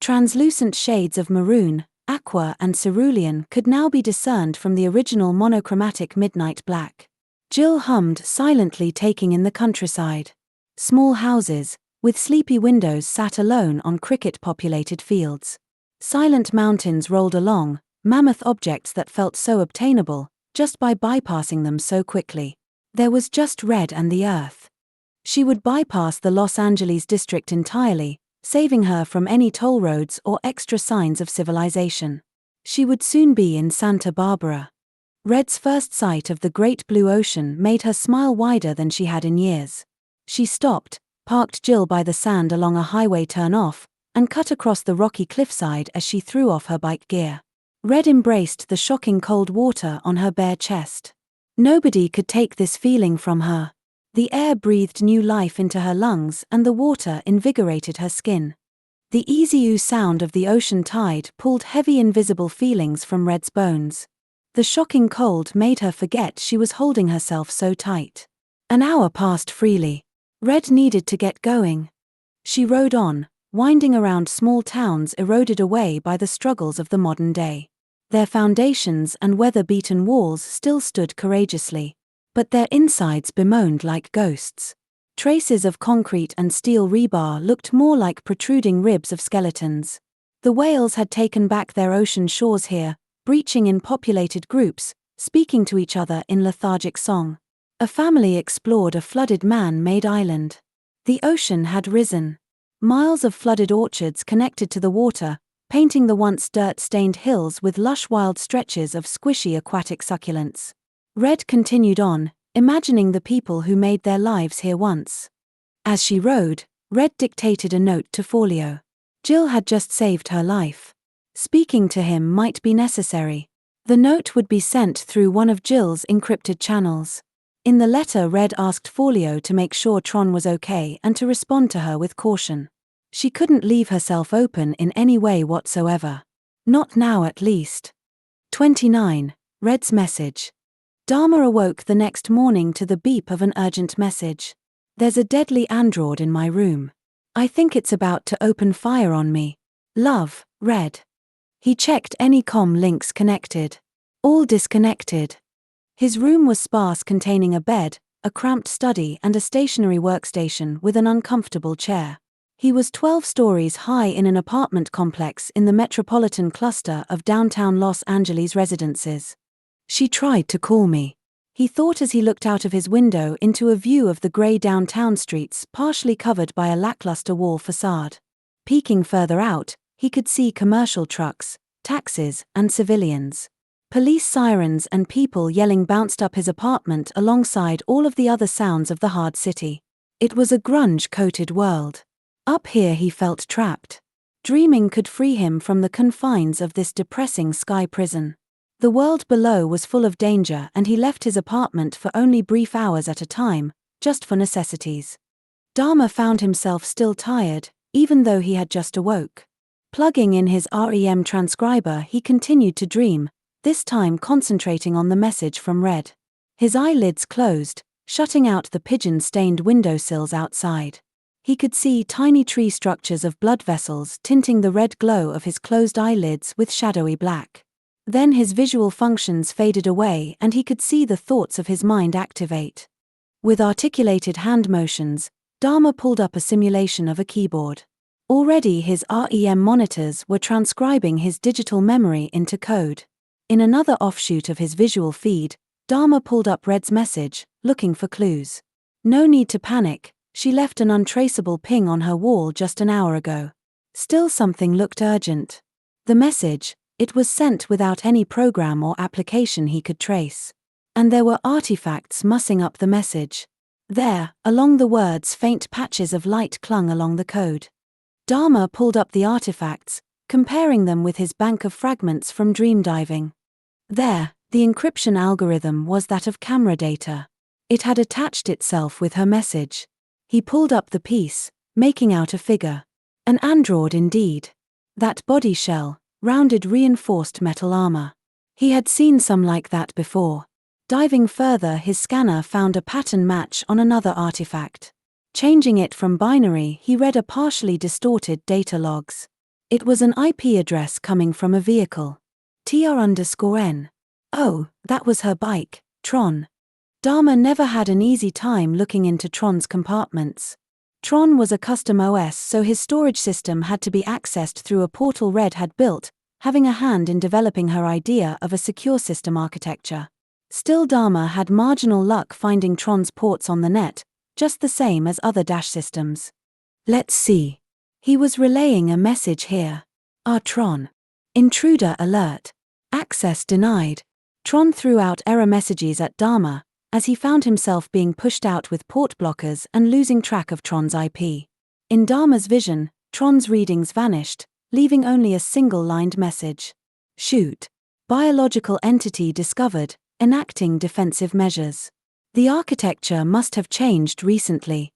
Translucent shades of maroon, aqua and cerulean could now be discerned from the original monochromatic midnight black. Jill hummed silently, taking in the countryside. Small houses, with sleepy windows, sat alone on cricket-populated fields. Silent mountains rolled along, mammoth objects that felt so obtainable, just by bypassing them so quickly. There was just Red and the earth. She would bypass the Los Angeles district entirely, saving her from any toll roads or extra signs of civilization. She would soon be in Santa Barbara. Red's first sight of the great blue ocean made her smile wider than she had in years. She stopped, parked Jill by the sand along a highway turn-off, and cut across the rocky cliffside as she threw off her bike gear. Red embraced the shocking cold water on her bare chest. Nobody could take this feeling from her. The air breathed new life into her lungs and the water invigorated her skin. The easy ooh sound of the ocean tide pulled heavy invisible feelings from Red's bones. The shocking cold made her forget she was holding herself so tight. An hour passed freely. Red needed to get going. She rode on, winding around small towns eroded away by the struggles of the modern day. Their foundations and weather-beaten walls still stood courageously, but their insides bemoaned like ghosts. Traces of concrete and steel rebar looked more like protruding ribs of skeletons. The whales had taken back their ocean shores here, breaching in populated groups, speaking to each other in lethargic song. A family explored a flooded man-made island. The ocean had risen. Miles of flooded orchards connected to the water, painting the once dirt-stained hills with lush wild stretches of squishy aquatic succulents. Red continued on, imagining the people who made their lives here once. As she rode, Red dictated a note to Folio. Jill had just saved her life. Speaking to him might be necessary. The note would be sent through one of Jill's encrypted channels. In the letter, Red asked Folio to make sure Tron was okay and to respond to her with caution. She couldn't leave herself open in any way whatsoever. Not now, at least. 29. Red's message. Dharma awoke the next morning to the beep of an urgent message. There's a deadly android in my room. I think it's about to open fire on me. Love, Red. He checked any comm links connected. All disconnected. His room was sparse, containing a bed, a cramped study and a stationary workstation with an uncomfortable chair. He was 12 stories high in an apartment complex in the metropolitan cluster of downtown Los Angeles residences. She tried to call me, he thought as he looked out of his window into a view of the grey downtown streets partially covered by a lackluster wall facade. Peeking further out, he could see commercial trucks, taxis, and civilians. Police sirens and people yelling bounced up his apartment alongside all of the other sounds of the hard city. It was a grunge-coated world. Up here he felt trapped. Dreaming could free him from the confines of this depressing sky prison. The world below was full of danger and he left his apartment for only brief hours at a time, just for necessities. Dharma found himself still tired, even though he had just awoke. Plugging in his REM transcriber, he continued to dream, this time concentrating on the message from Red. His eyelids closed, shutting out the pigeon-stained windowsills outside. He could see tiny tree structures of blood vessels tinting the red glow of his closed eyelids with shadowy black. Then his visual functions faded away and he could see the thoughts of his mind activate. With articulated hand motions, Dharma pulled up a simulation of a keyboard. Already his REM monitors were transcribing his digital memory into code. In another offshoot of his visual feed, Dharma pulled up Red's message, looking for clues. No need to panic, she left an untraceable ping on her wall just an hour ago. Still something looked urgent. The message, it was sent without any program or application he could trace. And there were artifacts mussing up the message. There, along the words, faint patches of light clung along the code. Dharma pulled up the artifacts, comparing them with his bank of fragments from dream diving. There, the encryption algorithm was that of camera data. It had attached itself with her message. He pulled up the piece, making out a figure. An android indeed. That body shell, rounded reinforced metal armor. He had seen some like that before. Diving further, his scanner found a pattern match on another artifact. Changing it from binary, he read a partially distorted data logs. It was an IP address coming from a vehicle. TR_N. Oh, that was her bike, Tron. Dharma never had an easy time looking into Tron's compartments. Tron was a custom OS, so his storage system had to be accessed through a portal Red had built, having a hand in developing her idea of a secure system architecture. Still, Dharma had marginal luck finding Tron's ports on the net, just the same as other Dash systems. Let's see. He was relaying a message here. Tron. Intruder alert. Access denied. Tron threw out error messages at Dharma, as he found himself being pushed out with port blockers and losing track of Tron's IP. In Dharma's vision, Tron's readings vanished, leaving only a single-lined message. Shoot. Biological entity discovered, enacting defensive measures. The architecture must have changed recently.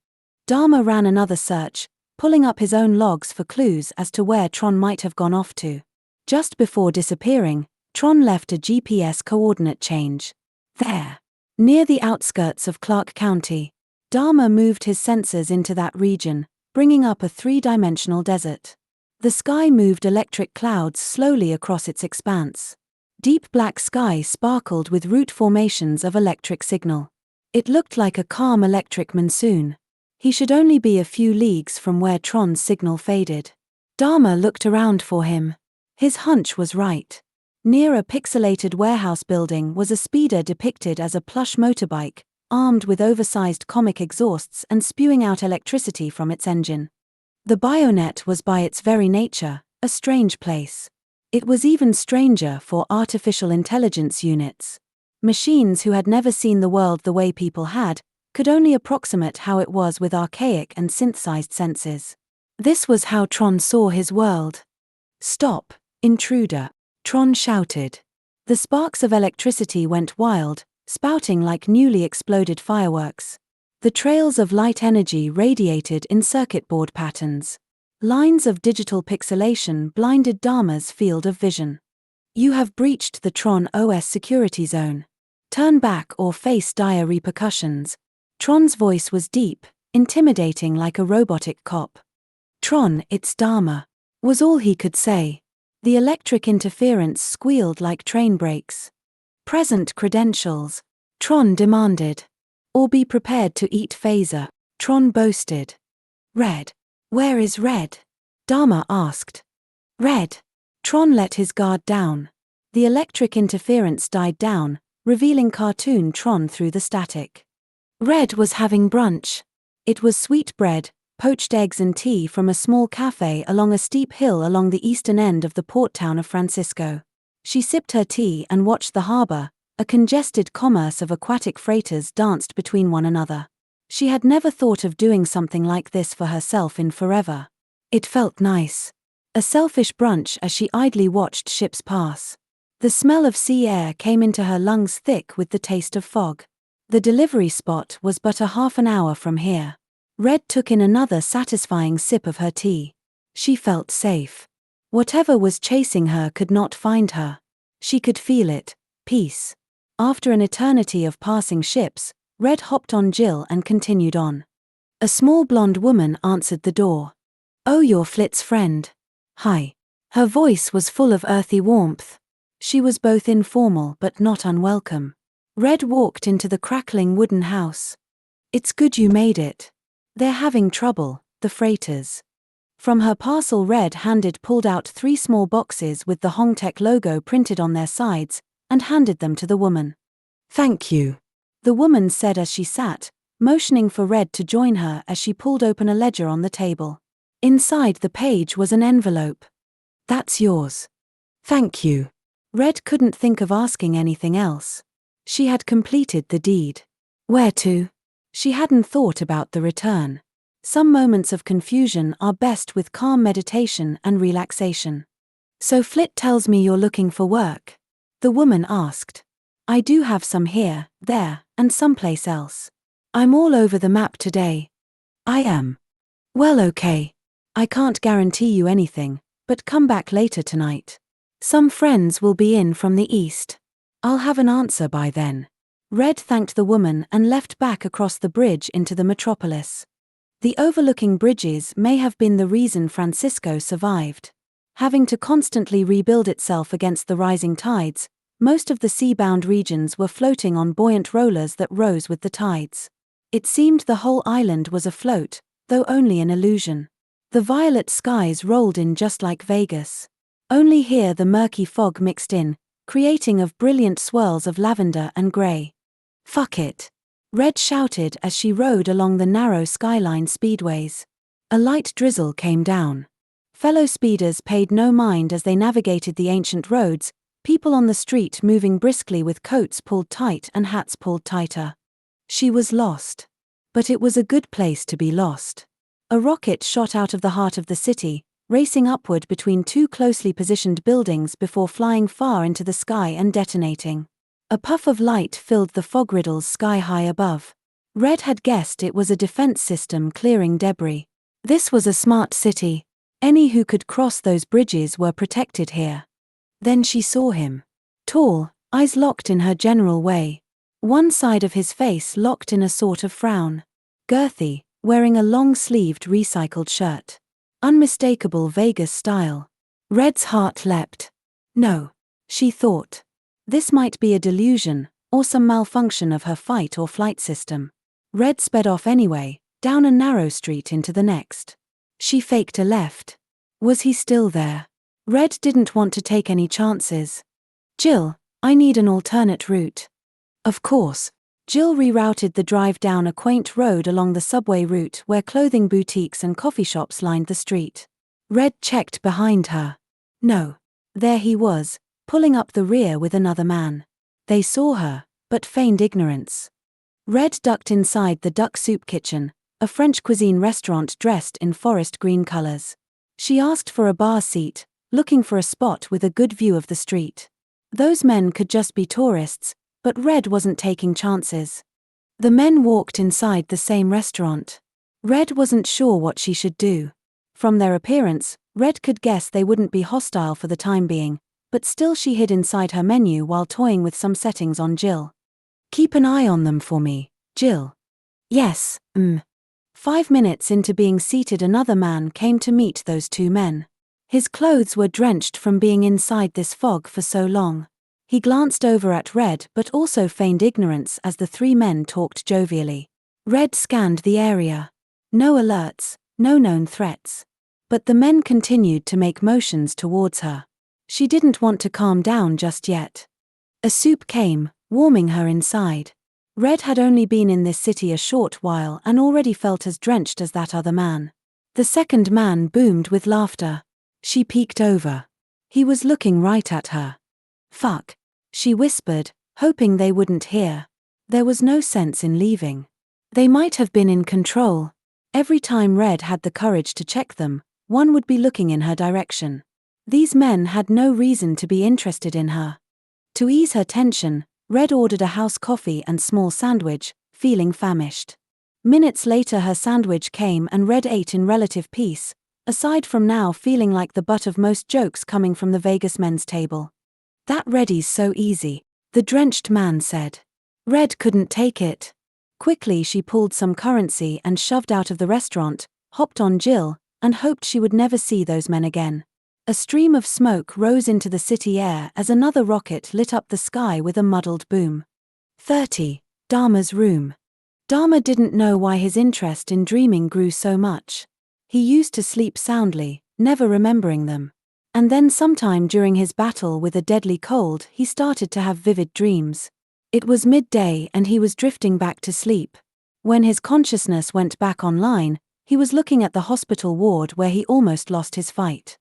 Dharma ran another search, pulling up his own logs for clues as to where Tron might have gone off to. Just before disappearing, Tron left a GPS coordinate change. There. Near the outskirts of Clark County. Dharma moved his sensors into that region, bringing up a three-dimensional desert. The sky moved electric clouds slowly across its expanse. Deep black sky sparkled with root formations of electric signal. It looked like a calm electric monsoon. He should only be a few leagues from where Tron's signal faded. Dharma looked around for him. His hunch was right. Near a pixelated warehouse building was a speeder depicted as a plush motorbike, armed with oversized comic exhausts and spewing out electricity from its engine. The Bionet was by its very nature a strange place. It was even stranger for artificial intelligence units. Machines who had never seen the world the way people had, could only approximate how it was with archaic and synthesized senses. This was how Tron saw his world. Stop, intruder, Tron shouted. The sparks of electricity went wild, spouting like newly exploded fireworks. The trails of light energy radiated in circuit board patterns. Lines of digital pixelation blinded Dharma's field of vision. You have breached the Tron OS security zone. Turn back or face dire repercussions. Tron's voice was deep, intimidating like a robotic cop. Tron, it's Dharma, was all he could say. The electric interference squealed like train brakes. Present credentials, Tron demanded. Or be prepared to eat phaser, Tron boasted. Red. Where is Red? Dharma asked. Red. Tron let his guard down. The electric interference died down, revealing cartoon Tron through the static. Red was having brunch. It was sweet bread, poached eggs and tea from a small cafe along a steep hill along the eastern end of the port town of Francisco. She sipped her tea and watched the harbor. A congested commerce of aquatic freighters danced between one another. She had never thought of doing something like this for herself in forever. It felt nice. A selfish brunch as she idly watched ships pass. The smell of sea air came into her lungs thick with the taste of fog. The delivery spot was but a half an hour from here. Red took in another satisfying sip of her tea. She felt safe. Whatever was chasing her could not find her. She could feel it. Peace. After an eternity of passing ships, Red hopped on Jill and continued on. A small blonde woman answered the door. "Oh, you're Flit's friend. Hi." Her voice was full of earthy warmth. She was both informal but not unwelcome. Red walked into the crackling wooden house. "It's good you made it. They're having trouble, the freighters." From her parcel Red pulled out 3 small boxes with the Hongtech logo printed on their sides, and handed them to the woman. "Thank you," the woman said as she sat, motioning for Red to join her as she pulled open a ledger on the table. Inside the page was an envelope. "That's yours." "Thank you." Red couldn't think of asking anything else. She had completed the deed. Where to? She hadn't thought about the return. Some moments of confusion are best with calm meditation and relaxation. "So Flit tells me you're looking for work?" the woman asked. "I do have some here, there, and someplace else. I'm all over the map today." "I am." "Well, okay. I can't guarantee you anything, but come back later tonight. Some friends will be in from the east. I'll have an answer by then." Red thanked the woman and left back across the bridge into the metropolis. The overlooking bridges may have been the reason Francisco survived. Having to constantly rebuild itself against the rising tides, most of the sea-bound regions were floating on buoyant rollers that rose with the tides. It seemed the whole island was afloat, though only an illusion. The violet skies rolled in just like Vegas. Only here the murky fog mixed in, creating of brilliant swirls of lavender and grey. "Fuck it," Red shouted as she rode along the narrow skyline speedways. A light drizzle came down. Fellow speeders paid no mind as they navigated the ancient roads, people on the street moving briskly with coats pulled tight and hats pulled tighter. She was lost. But it was a good place to be lost. A rocket shot out of the heart of the city, racing upward between 2 closely positioned buildings before flying far into the sky and detonating. A puff of light filled the fog riddles sky high above. Red had guessed it was a defense system clearing debris. This was a smart city. Any who could cross those bridges were protected here. Then she saw him. Tall, eyes locked in her general way. One side of his face locked in a sort of frown. Girthy, wearing a long-sleeved recycled shirt. Unmistakable Vegas style. Red's heart leapt. No, she thought. This might be a delusion, or some malfunction of her fight or flight system. Red sped off anyway, down a narrow street into the next. She faked a left. Was he still there? Red didn't want to take any chances. "Jill, I need an alternate route." Of course. Jill rerouted the drive down a quaint road along the subway route where clothing boutiques and coffee shops lined the street. Red checked behind her. No. There he was, pulling up the rear with another man. They saw her, but feigned ignorance. Red ducked inside the Duck Soup Kitchen, a French cuisine restaurant dressed in forest green colors. She asked for a bar seat, looking for a spot with a good view of the street. Those men could just be tourists, but Red wasn't taking chances. The men walked inside the same restaurant. Red wasn't sure what she should do. From their appearance, Red could guess they wouldn't be hostile for the time being, but still she hid inside her menu while toying with some settings on Jill. "Keep an eye on them for me, Jill." "Yes, 5 minutes into being seated another man came to meet those 2 men. His clothes were drenched from being inside this fog for so long. He glanced over at Red but also feigned ignorance as the 3 men talked jovially. Red scanned the area. No alerts, no known threats. But the men continued to make motions towards her. She didn't want to calm down just yet. A soup came, warming her inside. Red had only been in this city a short while and already felt as drenched as that other man. The second man boomed with laughter. She peeked over. He was looking right at her. Fuck, she whispered, hoping they wouldn't hear. There was no sense in leaving. They might have been in control. Every time Red had the courage to check them, one would be looking in her direction. These men had no reason to be interested in her. To ease her tension, Red ordered a house coffee and small sandwich, feeling famished. Minutes later her sandwich came and Red ate in relative peace, aside from now feeling like the butt of most jokes coming from the Vegas men's table. "That Reddy's so easy," the drenched man said. Red couldn't take it. Quickly she pulled some currency and shoved out of the restaurant, hopped on Jill, and hoped she would never see those men again. A stream of smoke rose into the city air as another rocket lit up the sky with a muddled boom. 30. Dharma's room. Dharma didn't know why his interest in dreaming grew so much. He used to sleep soundly, never remembering them. And then sometime during his battle with a deadly cold he started to have vivid dreams. It was midday and he was drifting back to sleep. When his consciousness went back online, he was looking at the hospital ward where he almost lost his fight.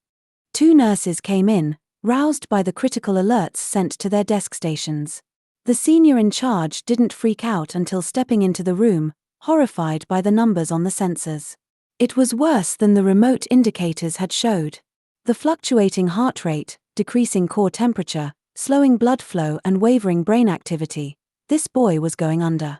2 nurses came in, roused by the critical alerts sent to their desk stations. The senior in charge didn't freak out until stepping into the room, horrified by the numbers on the sensors. It was worse than the remote indicators had showed. The fluctuating heart rate, decreasing core temperature, slowing blood flow and wavering brain activity. This boy was going under.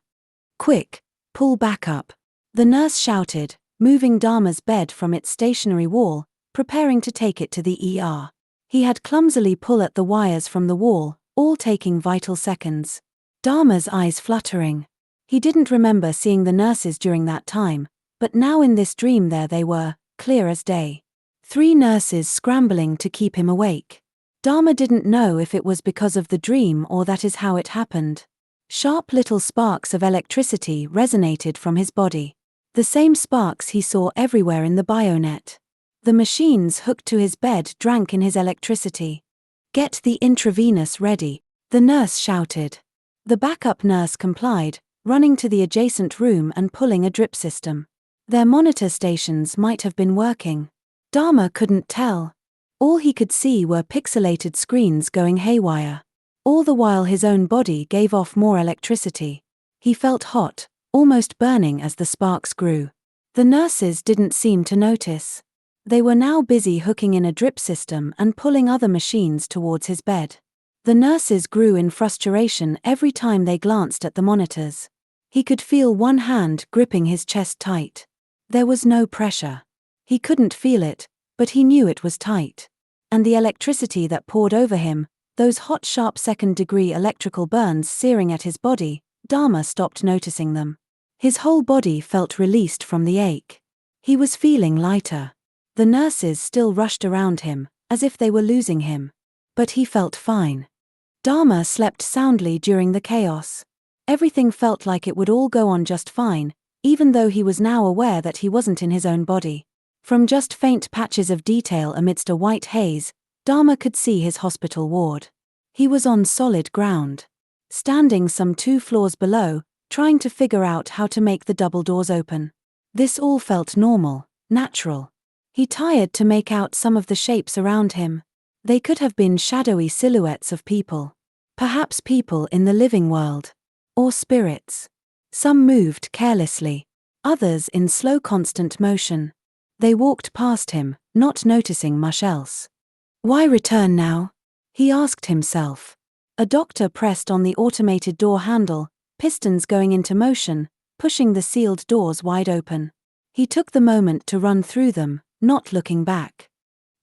"Quick, pull back up," the nurse shouted, moving Dharma's bed from its stationary wall, preparing to take it to the ER. He had clumsily pulled at the wires from the wall, all taking vital seconds. Dharma's eyes fluttering. He didn't remember seeing the nurses during that time, but now in this dream there they were, clear as day. 3 nurses scrambling to keep him awake. Dharma didn't know if it was because of the dream or that is how it happened. Sharp little sparks of electricity resonated from his body. The same sparks he saw everywhere in the bionet. The machines hooked to his bed drank in his electricity. "Get the intravenous ready," the nurse shouted. The backup nurse complied, running to the adjacent room and pulling a drip system. Their monitor stations might have been working. Dharma couldn't tell. All he could see were pixelated screens going haywire. All the while his own body gave off more electricity. He felt hot, almost burning as the sparks grew. The nurses didn't seem to notice. They were now busy hooking in a drip system and pulling other machines towards his bed. The nurses grew in frustration every time they glanced at the monitors. He could feel one hand gripping his chest tight. There was no pressure. He couldn't feel it, but he knew it was tight. And the electricity that poured over him, those hot sharp second-degree electrical burns searing at his body, Dharma stopped noticing them. His whole body felt released from the ache. He was feeling lighter. The nurses still rushed around him, as if they were losing him. But he felt fine. Dharma slept soundly during the chaos. Everything felt like it would all go on just fine, even though he was now aware that he wasn't in his own body. From just faint patches of detail amidst a white haze, Dharma could see his hospital ward. He was on solid ground. Standing some 2 floors below, trying to figure out how to make the double doors open. This all felt normal, natural. He tired to make out some of the shapes around him. They could have been shadowy silhouettes of people. Perhaps people in the living world. Or spirits. Some moved carelessly. Others in slow constant motion. They walked past him, not noticing much else. "Why return now?" he asked himself. A doctor pressed on the automated door handle, pistons going into motion, pushing the sealed doors wide open. He took the moment to run through them, not looking back.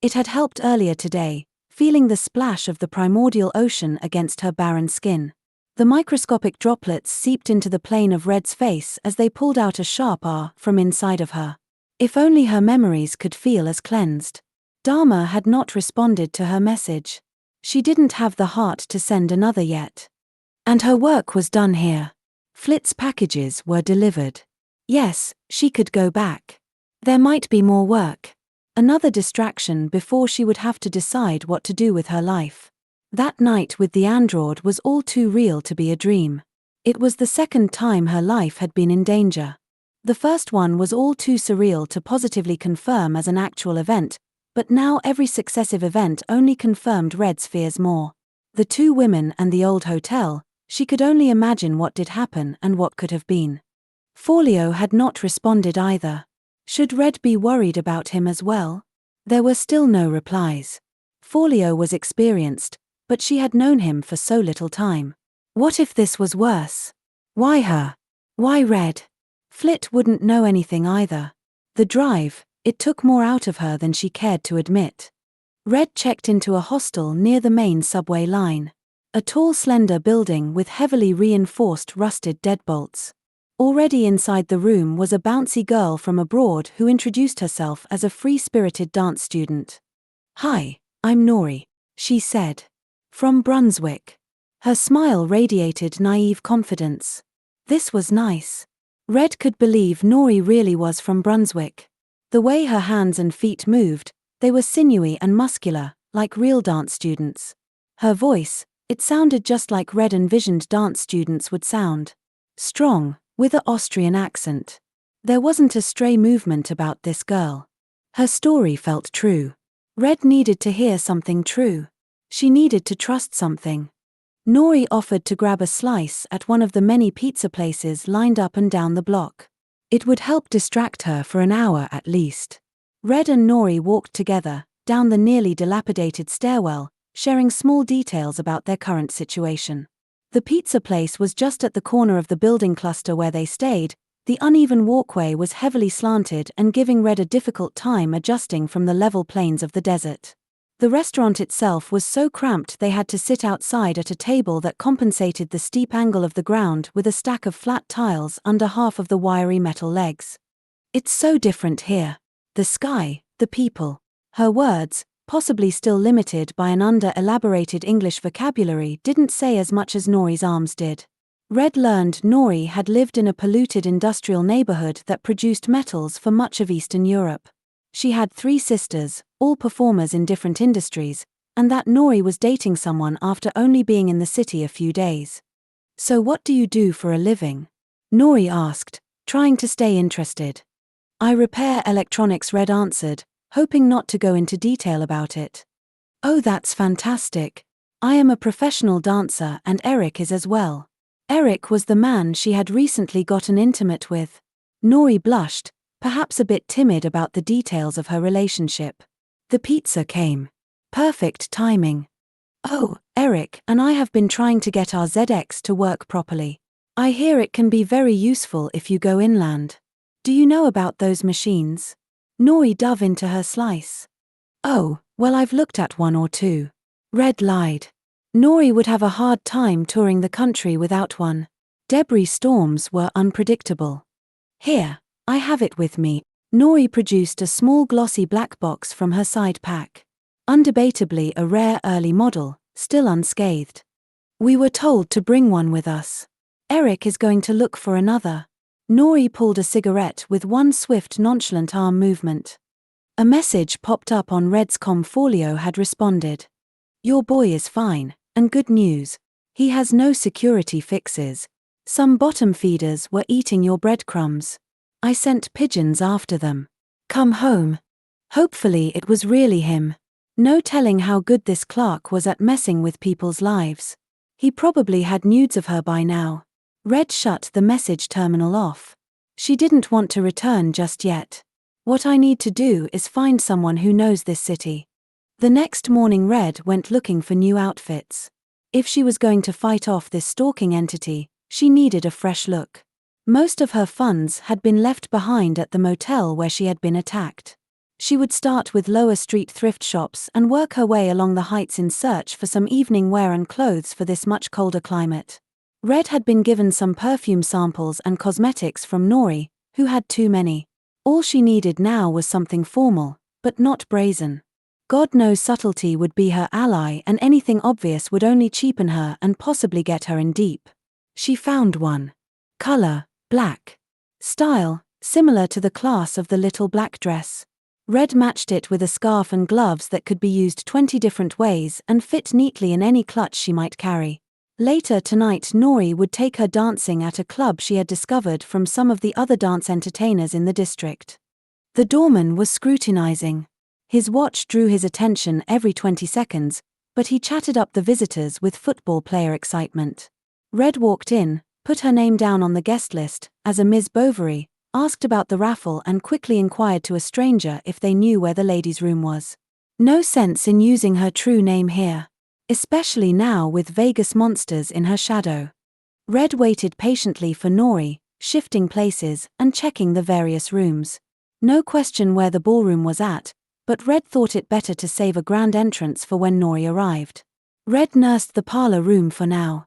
It had helped earlier today, feeling the splash of the primordial ocean against her barren skin. The microscopic droplets seeped into the plane of Red's face as they pulled out a sharp R from inside of her. If only her memories could feel as cleansed. Dharma had not responded to her message. She didn't have the heart to send another yet. And her work was done here. Flit's packages were delivered. Yes, she could go back. There might be more work. Another distraction before she would have to decide what to do with her life. That night with the android was all too real to be a dream. It was the second time her life had been in danger. The first one was all too surreal to positively confirm as an actual event, but now every successive event only confirmed Red's fears more. The two women and the old hotel, she could only imagine what did happen and what could have been. Folio had not responded either. Should Red be worried about him as well? There were still no replies. Folio was experienced, but she had known him for so little time. What if this was worse? Why her? Why Red? Flit wouldn't know anything either. The drive, it took more out of her than she cared to admit. Red checked into a hostel near the main subway line. A tall, slender building with heavily reinforced rusted deadbolts. Already inside the room was a bouncy girl from abroad who introduced herself as a free-spirited dance student. "Hi, I'm Nori," she said. "From Brunswick." Her smile radiated naive confidence. This was nice. Red could believe Nori really was from Brunswick. The way her hands and feet moved, they were sinewy and muscular, like real dance students. Her voice, it sounded just like Red envisioned dance students would sound. Strong, with an Austrian accent. There wasn't a stray movement about this girl. Her story felt true. Red needed to hear something true. She needed to trust something. Nori offered to grab a slice at one of the many pizza places lined up and down the block. It would help distract her for an hour at least. Red and Nori walked together, down the nearly dilapidated stairwell, sharing small details about their current situation. The pizza place was just at the corner of the building cluster where they stayed. The uneven walkway was heavily slanted and giving Red a difficult time adjusting from the level plains of the desert. The restaurant itself was so cramped they had to sit outside at a table that compensated the steep angle of the ground with a stack of flat tiles under half of the wiry metal legs. "It's so different here. The sky, the people." Her words, possibly still limited by an under-elaborated English vocabulary, didn't say as much as Nori's arms did. Red learned Nori had lived in a polluted industrial neighborhood that produced metals for much of Eastern Europe. She had 3 sisters, all performers in different industries, and that Nori was dating someone after only being in the city a few days. "So what do you do for a living?" Nori asked, trying to stay interested. "I repair electronics," Red answered, hoping not to go into detail about it. "Oh, that's fantastic. I am a professional dancer and Eric is as well." Eric was the man she had recently gotten intimate with. Nori blushed, perhaps a bit timid about the details of her relationship. The pizza came. Perfect timing. "Oh, Eric and I have been trying to get our ZX to work properly. I hear it can be very useful if you go inland. Do you know about those machines?" Nori dove into her slice. "Oh, well, I've looked at one or two." Red lied. Nori would have a hard time touring the country without one. Debris storms were unpredictable. "Here, I have it with me." Nori produced a small glossy black box from her side pack. Undebatably a rare early model, still unscathed. "We were told to bring one with us. Eric is going to look for another." Nori pulled a cigarette with one swift nonchalant arm movement. A message popped up on Red's comm. Folio had responded. "Your boy is fine, and good news. He has no security fixes. Some bottom feeders were eating your breadcrumbs. I sent pigeons after them. Come home." Hopefully it was really him. No telling how good this clerk was at messing with people's lives. He probably had nudes of her by now. Red shut the message terminal off. She didn't want to return just yet. "What I need to do is find someone who knows this city." The next morning Red went looking for new outfits. If she was going to fight off this stalking entity, she needed a fresh look. Most of her funds had been left behind at the motel where she had been attacked. She would start with lower street thrift shops and work her way along the heights in search for some evening wear and clothes for this much colder climate. Red had been given some perfume samples and cosmetics from Nori, who had too many. All she needed now was something formal, but not brazen. God knows subtlety would be her ally and anything obvious would only cheapen her and possibly get her in deep. She found one. Color, black. Style, similar to the class of the little black dress. Red matched it with a scarf and gloves that could be used 20 different ways and fit neatly in any clutch she might carry. Later tonight Nori would take her dancing at a club she had discovered from some of the other dance entertainers in the district. The doorman was scrutinizing. His watch drew his attention every 20 seconds, but he chatted up the visitors with football player excitement. Red walked in, put her name down on the guest list, as a Miss Bovary, asked about the raffle and quickly inquired to a stranger if they knew where the ladies' room was. No sense in using her true name here. Especially now with Vegas monsters in her shadow. Red waited patiently for Nori, shifting places and checking the various rooms. No question where the ballroom was at, but Red thought it better to save a grand entrance for when Nori arrived. Red nursed the parlor room for now.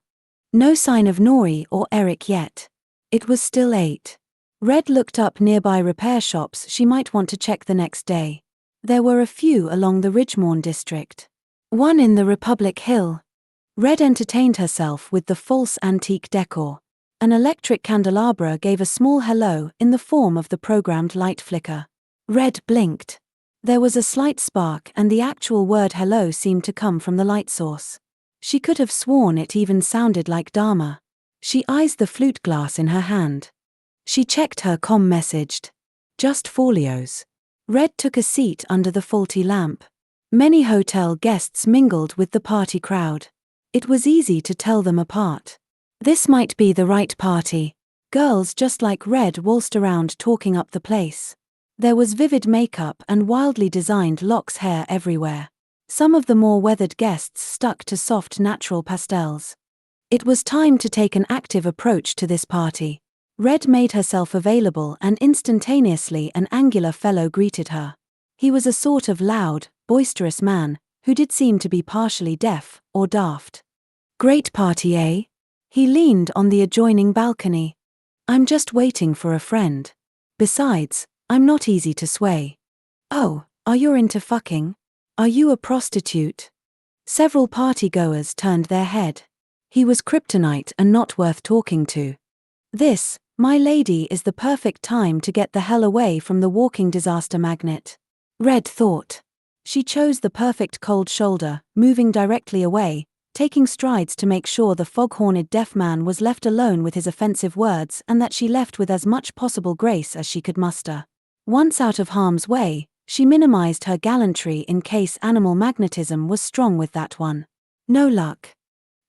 No sign of Nori or Eric yet. It was still 8. Red looked up nearby repair shops she might want to check the next day. There were a few along the Ridgemorn district. One in the Republic Hill. Red entertained herself with the false antique decor. An electric candelabra gave a small hello in the form of the programmed light flicker. Red blinked. There was a slight spark and the actual word hello seemed to come from the light source. She could have sworn it even sounded like Dharma. She eyed the flute glass in her hand. She checked her messaged. Just folios. Red took a seat under the faulty lamp. Many hotel guests mingled with the party crowd. It was easy to tell them apart. This might be the right party. Girls just like Red waltzed around talking up the place. There was vivid makeup and wildly designed locks hair everywhere. Some of the more weathered guests stuck to soft natural pastels. It was time to take an active approach to this party. Red made herself available and instantaneously an angular fellow greeted her. He was a sort of loud, boisterous man, who did seem to be partially deaf or daft. Great party, eh? He leaned on the adjoining balcony. I'm just waiting for a friend. Besides, I'm not easy to sway. Oh, are you into fucking? Are you a prostitute? Several partygoers turned their head. He was kryptonite and not worth talking to. This, my lady, is the perfect time to get the hell away from the walking disaster magnet. Red thought. She chose the perfect cold shoulder, moving directly away, taking strides to make sure the foghorned deaf man was left alone with his offensive words and that she left with as much possible grace as she could muster. Once out of harm's way, she minimized her gallantry in case animal magnetism was strong with that one. No luck.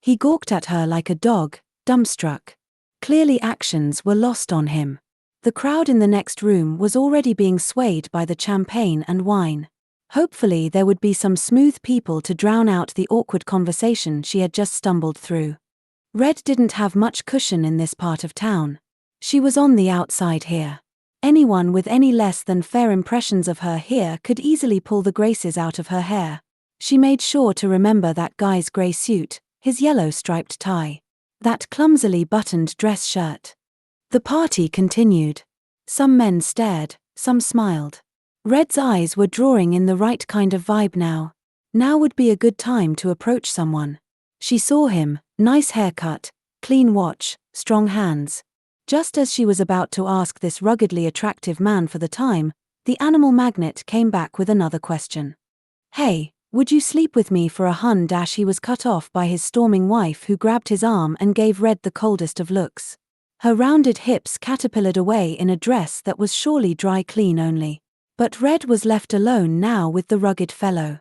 He gawked at her like a dog, dumbstruck. Clearly actions were lost on him. The crowd in the next room was already being swayed by the champagne and wine. Hopefully there would be some smooth people to drown out the awkward conversation she had just stumbled through. Red didn't have much cushion in this part of town. She was on the outside here. Anyone with any less than fair impressions of her here could easily pull the graces out of her hair. She made sure to remember that guy's grey suit, his yellow striped tie. That clumsily buttoned dress shirt. The party continued. Some men stared, some smiled. Red's eyes were drawing in the right kind of vibe now. Now would be a good time to approach someone. She saw him, nice haircut, clean watch, strong hands. Just as she was about to ask this ruggedly attractive man for the time, the animal magnet came back with another question. Hey, would you sleep with me for a hun? He was cut off by his storming wife who grabbed his arm and gave Red the coldest of looks. Her rounded hips caterpillared away in a dress that was surely dry clean only. But Red was left alone now with the rugged fellow.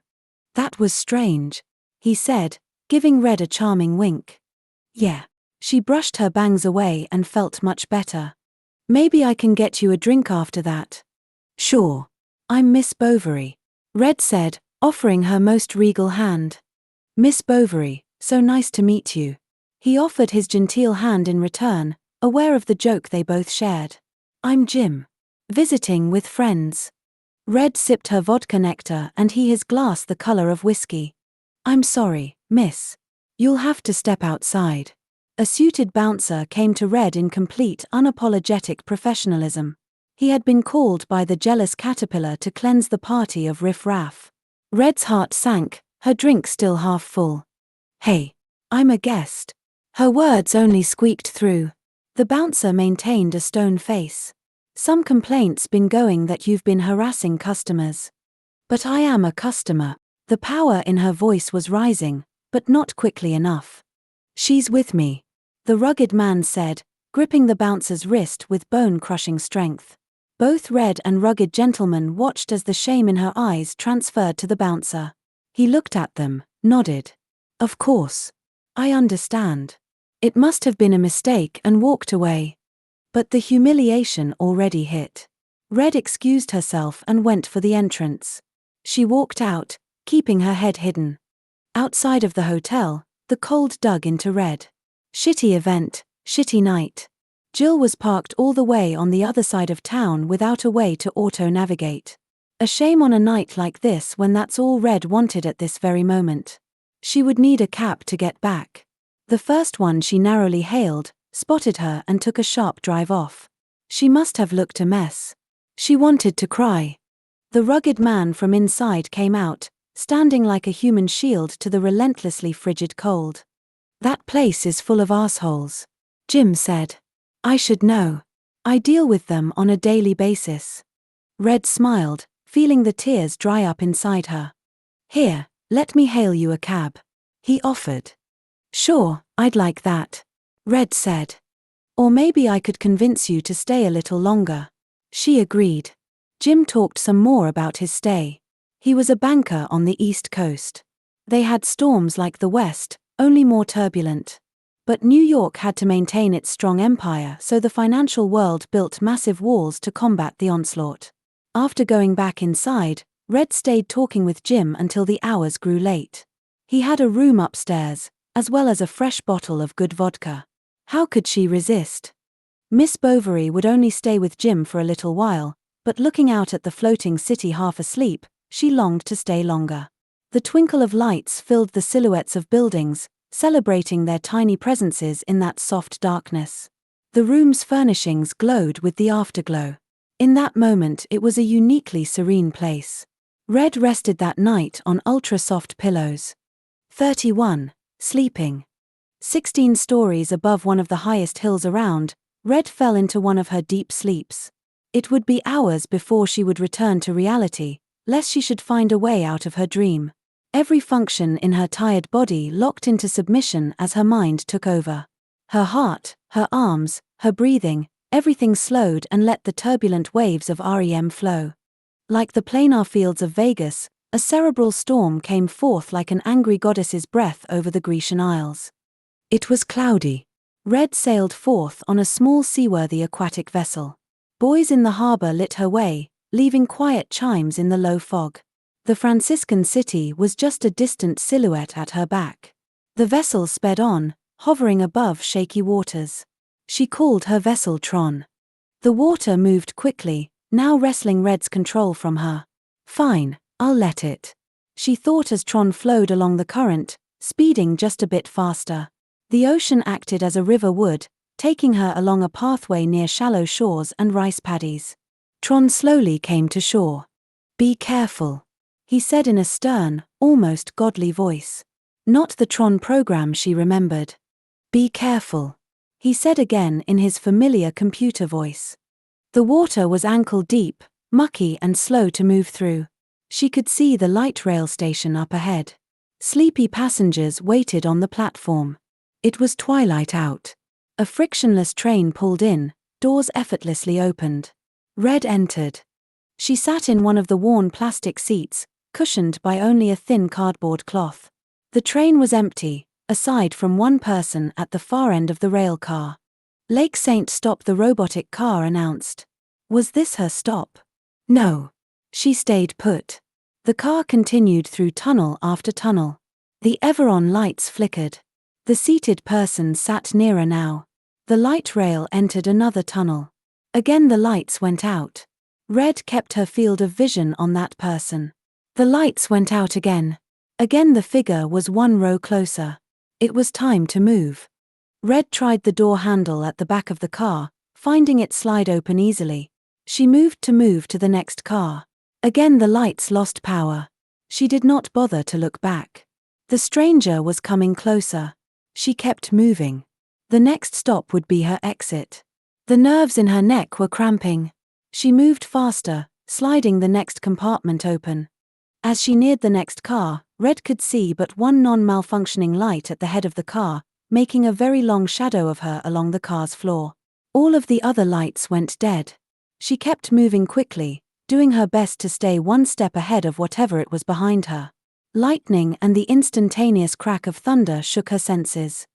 That was strange, he said, giving Red a charming wink. Yeah. She brushed her bangs away and felt much better. Maybe I can get you a drink after that. Sure. I'm Miss Bovary, Red said, offering her most regal hand. Miss Bovary, so nice to meet you. He offered his genteel hand in return, aware of the joke they both shared. I'm Jim. Visiting with friends. Red sipped her vodka nectar and he his glass the color of whiskey. I'm sorry, miss. You'll have to step outside. A suited bouncer came to Red in complete unapologetic professionalism. He had been called by the jealous caterpillar to cleanse the party of riff-raff. Red's heart sank, her drink still half full. Hey, I'm a guest. Her words only squeaked through. The bouncer maintained a stone face. Some complaints been going that you've been harassing customers. But I am a customer. The power in her voice was rising, but not quickly enough. She's with me, the rugged man said, gripping the bouncer's wrist with bone-crushing strength. Both Red and rugged gentlemen watched as the shame in her eyes transferred to the bouncer. He looked at them, nodded. Of course. I understand. It must have been a mistake and walked away. But the humiliation already hit. Red excused herself and went for the entrance. She walked out, keeping her head hidden. Outside of the hotel, the cold dug into Red. Shitty event, shitty night. Jill was parked all the way on the other side of town without a way to auto-navigate. A shame on a night like this when that's all Red wanted at this very moment. She would need a cab to get back. The first one she narrowly hailed, spotted her and took a sharp drive off. She must have looked a mess. She wanted to cry. The rugged man from inside came out, standing like a human shield to the relentlessly frigid cold. That place is full of assholes, Jim said. I should know. I deal with them on a daily basis. Red smiled, feeling the tears dry up inside her. Here, let me hail you a cab, he offered. Sure, I'd like that, Red said. Or maybe I could convince you to stay a little longer. She agreed. Jim talked some more about his stay. He was a banker on the East Coast. They had storms like the West, only more turbulent. But New York had to maintain its strong empire, so the financial world built massive walls to combat the onslaught. After going back inside, Red stayed talking with Jim until the hours grew late. He had a room upstairs, as well as a fresh bottle of good vodka. How could she resist? Miss Bovary would only stay with Jim for a little while, but looking out at the floating city half asleep, she longed to stay longer. The twinkle of lights filled the silhouettes of buildings, celebrating their tiny presences in that soft darkness. The room's furnishings glowed with the afterglow. In that moment it was a uniquely serene place. Red rested that night on ultra-soft pillows. 31. Sleeping. 16 stories above one of the highest hills around, Red fell into one of her deep sleeps. It would be hours before she would return to reality, lest she should find a way out of her dream. Every function in her tired body locked into submission as her mind took over. Her heart, her arms, her breathing, everything slowed and let the turbulent waves of REM flow. Like the planar fields of Vegas, a cerebral storm came forth like an angry goddess's breath over the Grecian Isles. It was cloudy. Red sailed forth on a small seaworthy aquatic vessel. Buoys in the harbor lit her way, leaving quiet chimes in the low fog. The Franciscan city was just a distant silhouette at her back. The vessel sped on, hovering above shaky waters. She called her vessel Tron. The water moved quickly, now wresting Red's control from her. Fine, I'll let it, she thought as Tron flowed along the current, speeding just a bit faster. The ocean acted as a river would, taking her along a pathway near shallow shores and rice paddies. Tron slowly came to shore. Be careful, he said in a stern, almost godly voice. Not the Tron program she remembered. Be careful, he said again in his familiar computer voice. The water was ankle deep, mucky and slow to move through. She could see the light rail station up ahead. Sleepy passengers waited on the platform. It was twilight out. A frictionless train pulled in, doors effortlessly opened. Red entered. She sat in one of the worn plastic seats, cushioned by only a thin cardboard cloth. The train was empty, aside from one person at the far end of the rail car. Lake Saint Stop, the robotic car announced. Was this her stop? No. She stayed put. The car continued through tunnel after tunnel. The ever-on lights flickered. The seated person sat nearer now. The light rail entered another tunnel. Again the lights went out. Red kept her field of vision on that person. The lights went out again. Again the figure was one row closer. It was time to move. Red tried the door handle at the back of the car, finding it slide open easily. She moved to the next car. Again the lights lost power. She did not bother to look back. The stranger was coming closer. She kept moving. The next stop would be her exit. The nerves in her neck were cramping. She moved faster, sliding the next compartment open. As she neared the next car, Red could see but one non-malfunctioning light at the head of the car, making a very long shadow of her along the car's floor. All of the other lights went dead. She kept moving quickly, doing her best to stay one step ahead of whatever it was behind her. Lightning and the instantaneous crack of thunder shook her senses.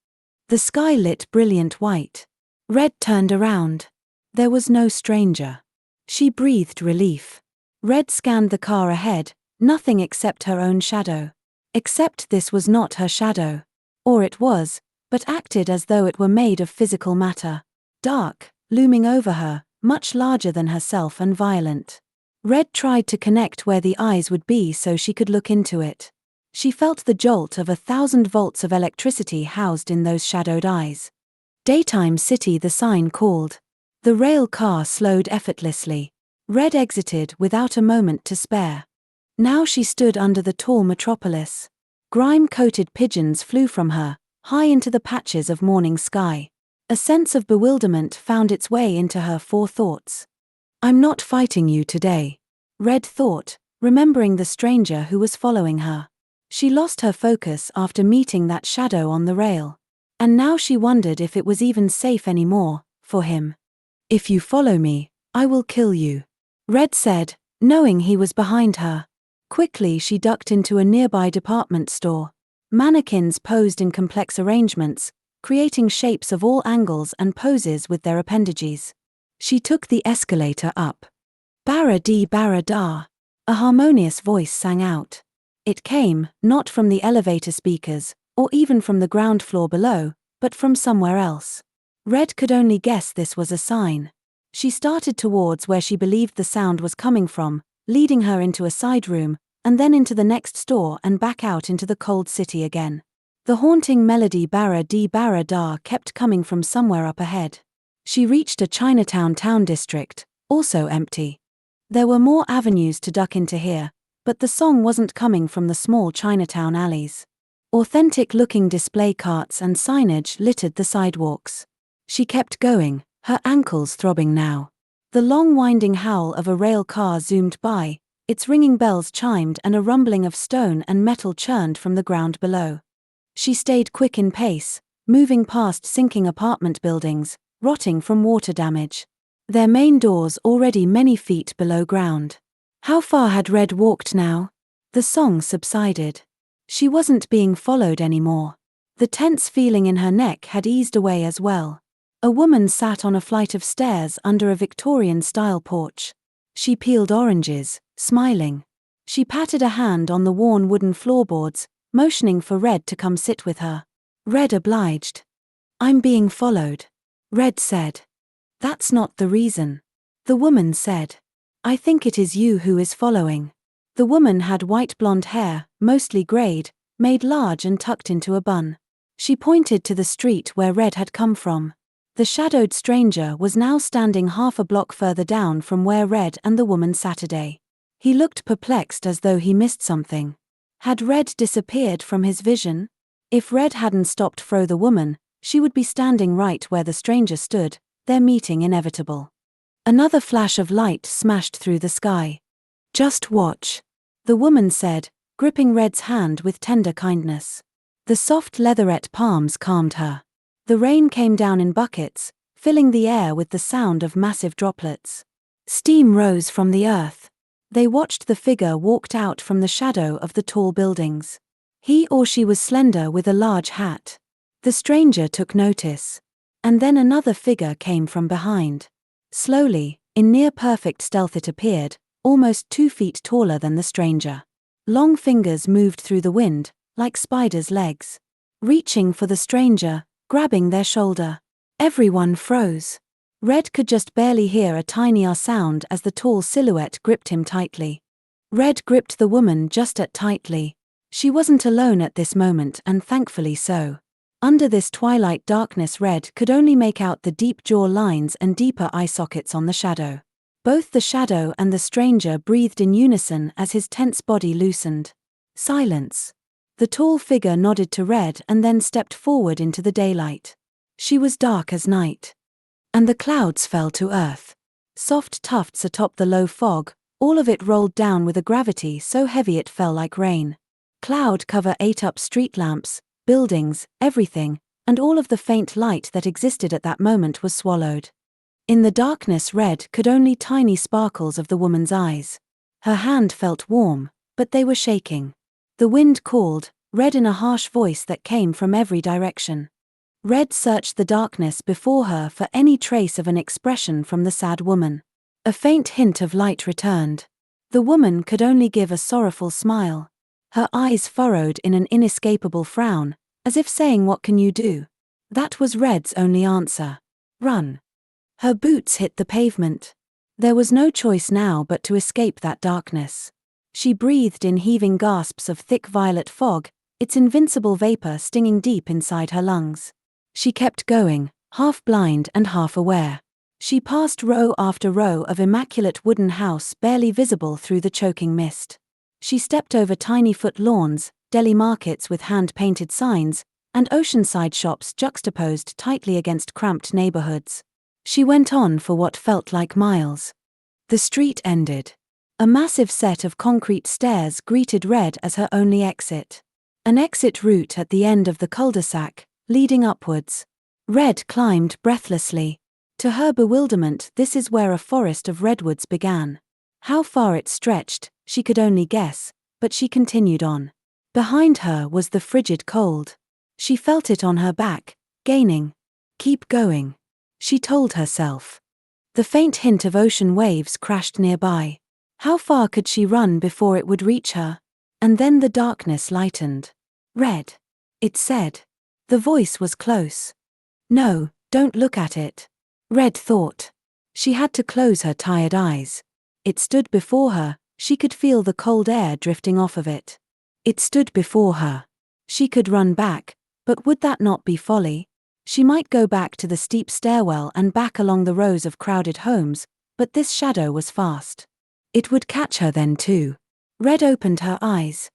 The sky lit brilliant white. Red turned around. There was no stranger. She breathed relief. Red scanned the car ahead, nothing except her own shadow. Except this was not her shadow. Or it was, but acted as though it were made of physical matter. Dark, looming over her, much larger than herself and violent. Red tried to connect where the eyes would be so she could look into it. She felt the jolt of 1,000 volts of electricity housed in those shadowed eyes. Daytime City, the sign called. The rail car slowed effortlessly. Red exited without a moment to spare. Now she stood under the tall metropolis. Grime-coated pigeons flew from her, high into the patches of morning sky. A sense of bewilderment found its way into her forethoughts. "I'm not fighting you today," Red thought, remembering the stranger who was following her. She lost her focus after meeting that shadow on the rail. And now she wondered if it was even safe anymore, for him. "If you follow me, I will kill you," Red said, knowing he was behind her. Quickly she ducked into a nearby department store. Mannequins posed in complex arrangements, creating shapes of all angles and poses with their appendages. She took the escalator up. "Barra dee barra da," a harmonious voice sang out. It came, not from the elevator speakers, or even from the ground floor below, but from somewhere else. Red could only guess this was a sign. She started towards where she believed the sound was coming from, leading her into a side room, and then into the next store and back out into the cold city again. The haunting melody "Barra dee barra da" kept coming from somewhere up ahead. She reached a Chinatown town district, also empty. There were more avenues to duck into here, but the song wasn't coming from the small Chinatown alleys. Authentic-looking display carts and signage littered the sidewalks. She kept going, her ankles throbbing now. The long winding howl of a rail car zoomed by, its ringing bells chimed and a rumbling of stone and metal churned from the ground below. She stayed quick in pace, moving past sinking apartment buildings, rotting from water damage. Their main doors already many feet below ground. How far had Red walked now? The song subsided. She wasn't being followed anymore. The tense feeling in her neck had eased away as well. A woman sat on a flight of stairs under a Victorian-style porch. She peeled oranges, smiling. She patted a hand on the worn wooden floorboards, motioning for Red to come sit with her. Red obliged. "I'm being followed," Red said. "That's not the reason," the woman said. "I think it is you who is following." The woman had white blonde hair, mostly grayed, made large and tucked into a bun. She pointed to the street where Red had come from. The shadowed stranger was now standing half a block further down from where Red and the woman sat. He looked perplexed as though he missed something. Had Red disappeared from his vision? If Red hadn't stopped the woman, she would be standing right where the stranger stood, their meeting inevitable. Another flash of light smashed through the sky. "Just watch," the woman said, gripping Red's hand with tender kindness. The soft leatherette palms calmed her. The rain came down in buckets, filling the air with the sound of massive droplets. Steam rose from the earth. They watched the figure walked out from the shadow of the tall buildings. He or she was slender with a large hat. The stranger took notice. And then another figure came from behind. Slowly, in near-perfect stealth it appeared, almost 2 feet taller than the stranger. Long fingers moved through the wind, like spiders' legs. Reaching for the stranger, grabbing their shoulder. Everyone froze. Red could just barely hear a tiny sound as the tall silhouette gripped him tightly. Red gripped the woman just as tightly. She wasn't alone at this moment, and thankfully so. Under this twilight darkness Red could only make out the deep jaw lines and deeper eye sockets on the shadow. Both the shadow and the stranger breathed in unison as his tense body loosened. Silence. The tall figure nodded to Red and then stepped forward into the daylight. She was dark as night. And the clouds fell to earth. Soft tufts atop the low fog, all of it rolled down with a gravity so heavy it fell like rain. Cloud cover ate up street lamps, buildings, everything, and all of the faint light that existed at that moment was swallowed. In the darkness Red could only tiny sparkles of the woman's eyes. Her hand felt warm, but they were shaking. The wind called, Red in a harsh voice that came from every direction. Red searched the darkness before her for any trace of an expression from the sad woman. A faint hint of light returned. The woman could only give a sorrowful smile. Her eyes furrowed in an inescapable frown, as if saying, "What can you do?" That was Red's only answer. Run. Her boots hit the pavement. There was no choice now but to escape that darkness. She breathed in heaving gasps of thick violet fog, its invincible vapor stinging deep inside her lungs. She kept going, half blind and half aware. She passed row after row of immaculate wooden house barely visible through the choking mist. She stepped over tiny foot lawns, deli markets with hand-painted signs, and oceanside shops juxtaposed tightly against cramped neighborhoods. She went on for what felt like miles. The street ended. A massive set of concrete stairs greeted Red as her only exit. An exit route at the end of the cul-de-sac, leading upwards. Red climbed breathlessly. To her bewilderment, this is where a forest of redwoods began. How far it stretched, she could only guess, but she continued on. Behind her was the frigid cold. She felt it on her back, gaining. Keep going, she told herself. The faint hint of ocean waves crashed nearby. How far could she run before it would reach her? And then the darkness lightened. Red, it said. The voice was close. No, don't look at it. Red thought. She had to close her tired eyes. It stood before her, she could feel the cold air drifting off of it. It stood before her. She could run back, but would that not be folly? She might go back to the steep stairwell and back along the rows of crowded homes, but this shadow was fast. It would catch her then too. Red opened her eyes.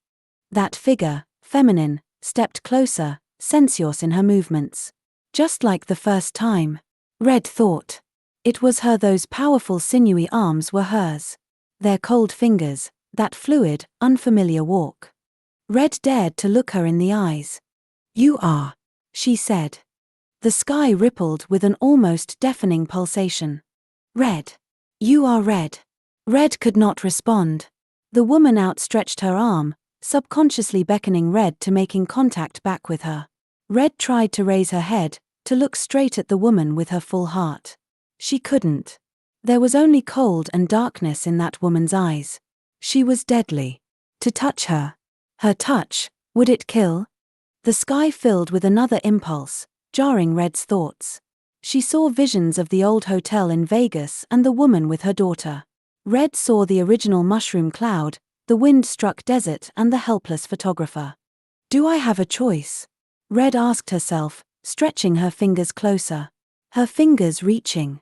That figure, feminine, stepped closer, sensuous in her movements. Just like the first time. Red thought. It was her. Those powerful sinewy arms were hers. Their cold fingers, that fluid, unfamiliar walk. Red dared to look her in the eyes. You are, she said. The sky rippled with an almost deafening pulsation. Red. You are Red. Red could not respond. The woman outstretched her arm, subconsciously beckoning Red to making contact back with her. Red tried to raise her head, to look straight at the woman with her full heart. She couldn't. There was only cold and darkness in that woman's eyes. She was deadly. To touch her. Her touch, would it kill? The sky filled with another impulse, jarring Red's thoughts. She saw visions of the old hotel in Vegas and the woman with her daughter. Red saw the original mushroom cloud, the wind-struck desert and the helpless photographer. Do I have a choice? Red asked herself, stretching her fingers closer. Her fingers reaching.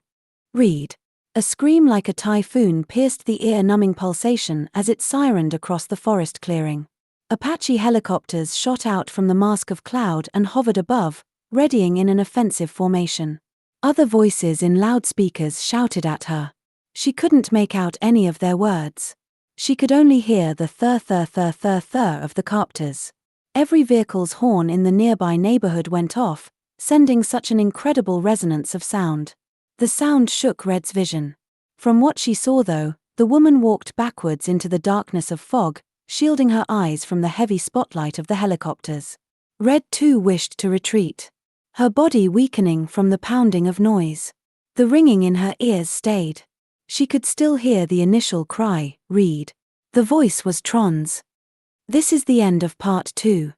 Read. A scream like a typhoon pierced the ear-numbing pulsation as it sirened across the forest clearing. Apache helicopters shot out from the mask of cloud and hovered above, readying in an offensive formation. Other voices in loudspeakers shouted at her. She couldn't make out any of their words. She could only hear the thur-thur-thur-thur-thur of the copters. Every vehicle's horn in the nearby neighborhood went off, sending such an incredible resonance of sound. The sound shook Red's vision. From what she saw though, the woman walked backwards into the darkness of fog, shielding her eyes from the heavy spotlight of the helicopters. Red too wished to retreat. Her body weakening from the pounding of noise. The ringing in her ears stayed. She could still hear the initial cry, Read. The voice was Tron's. This is the end of part 2.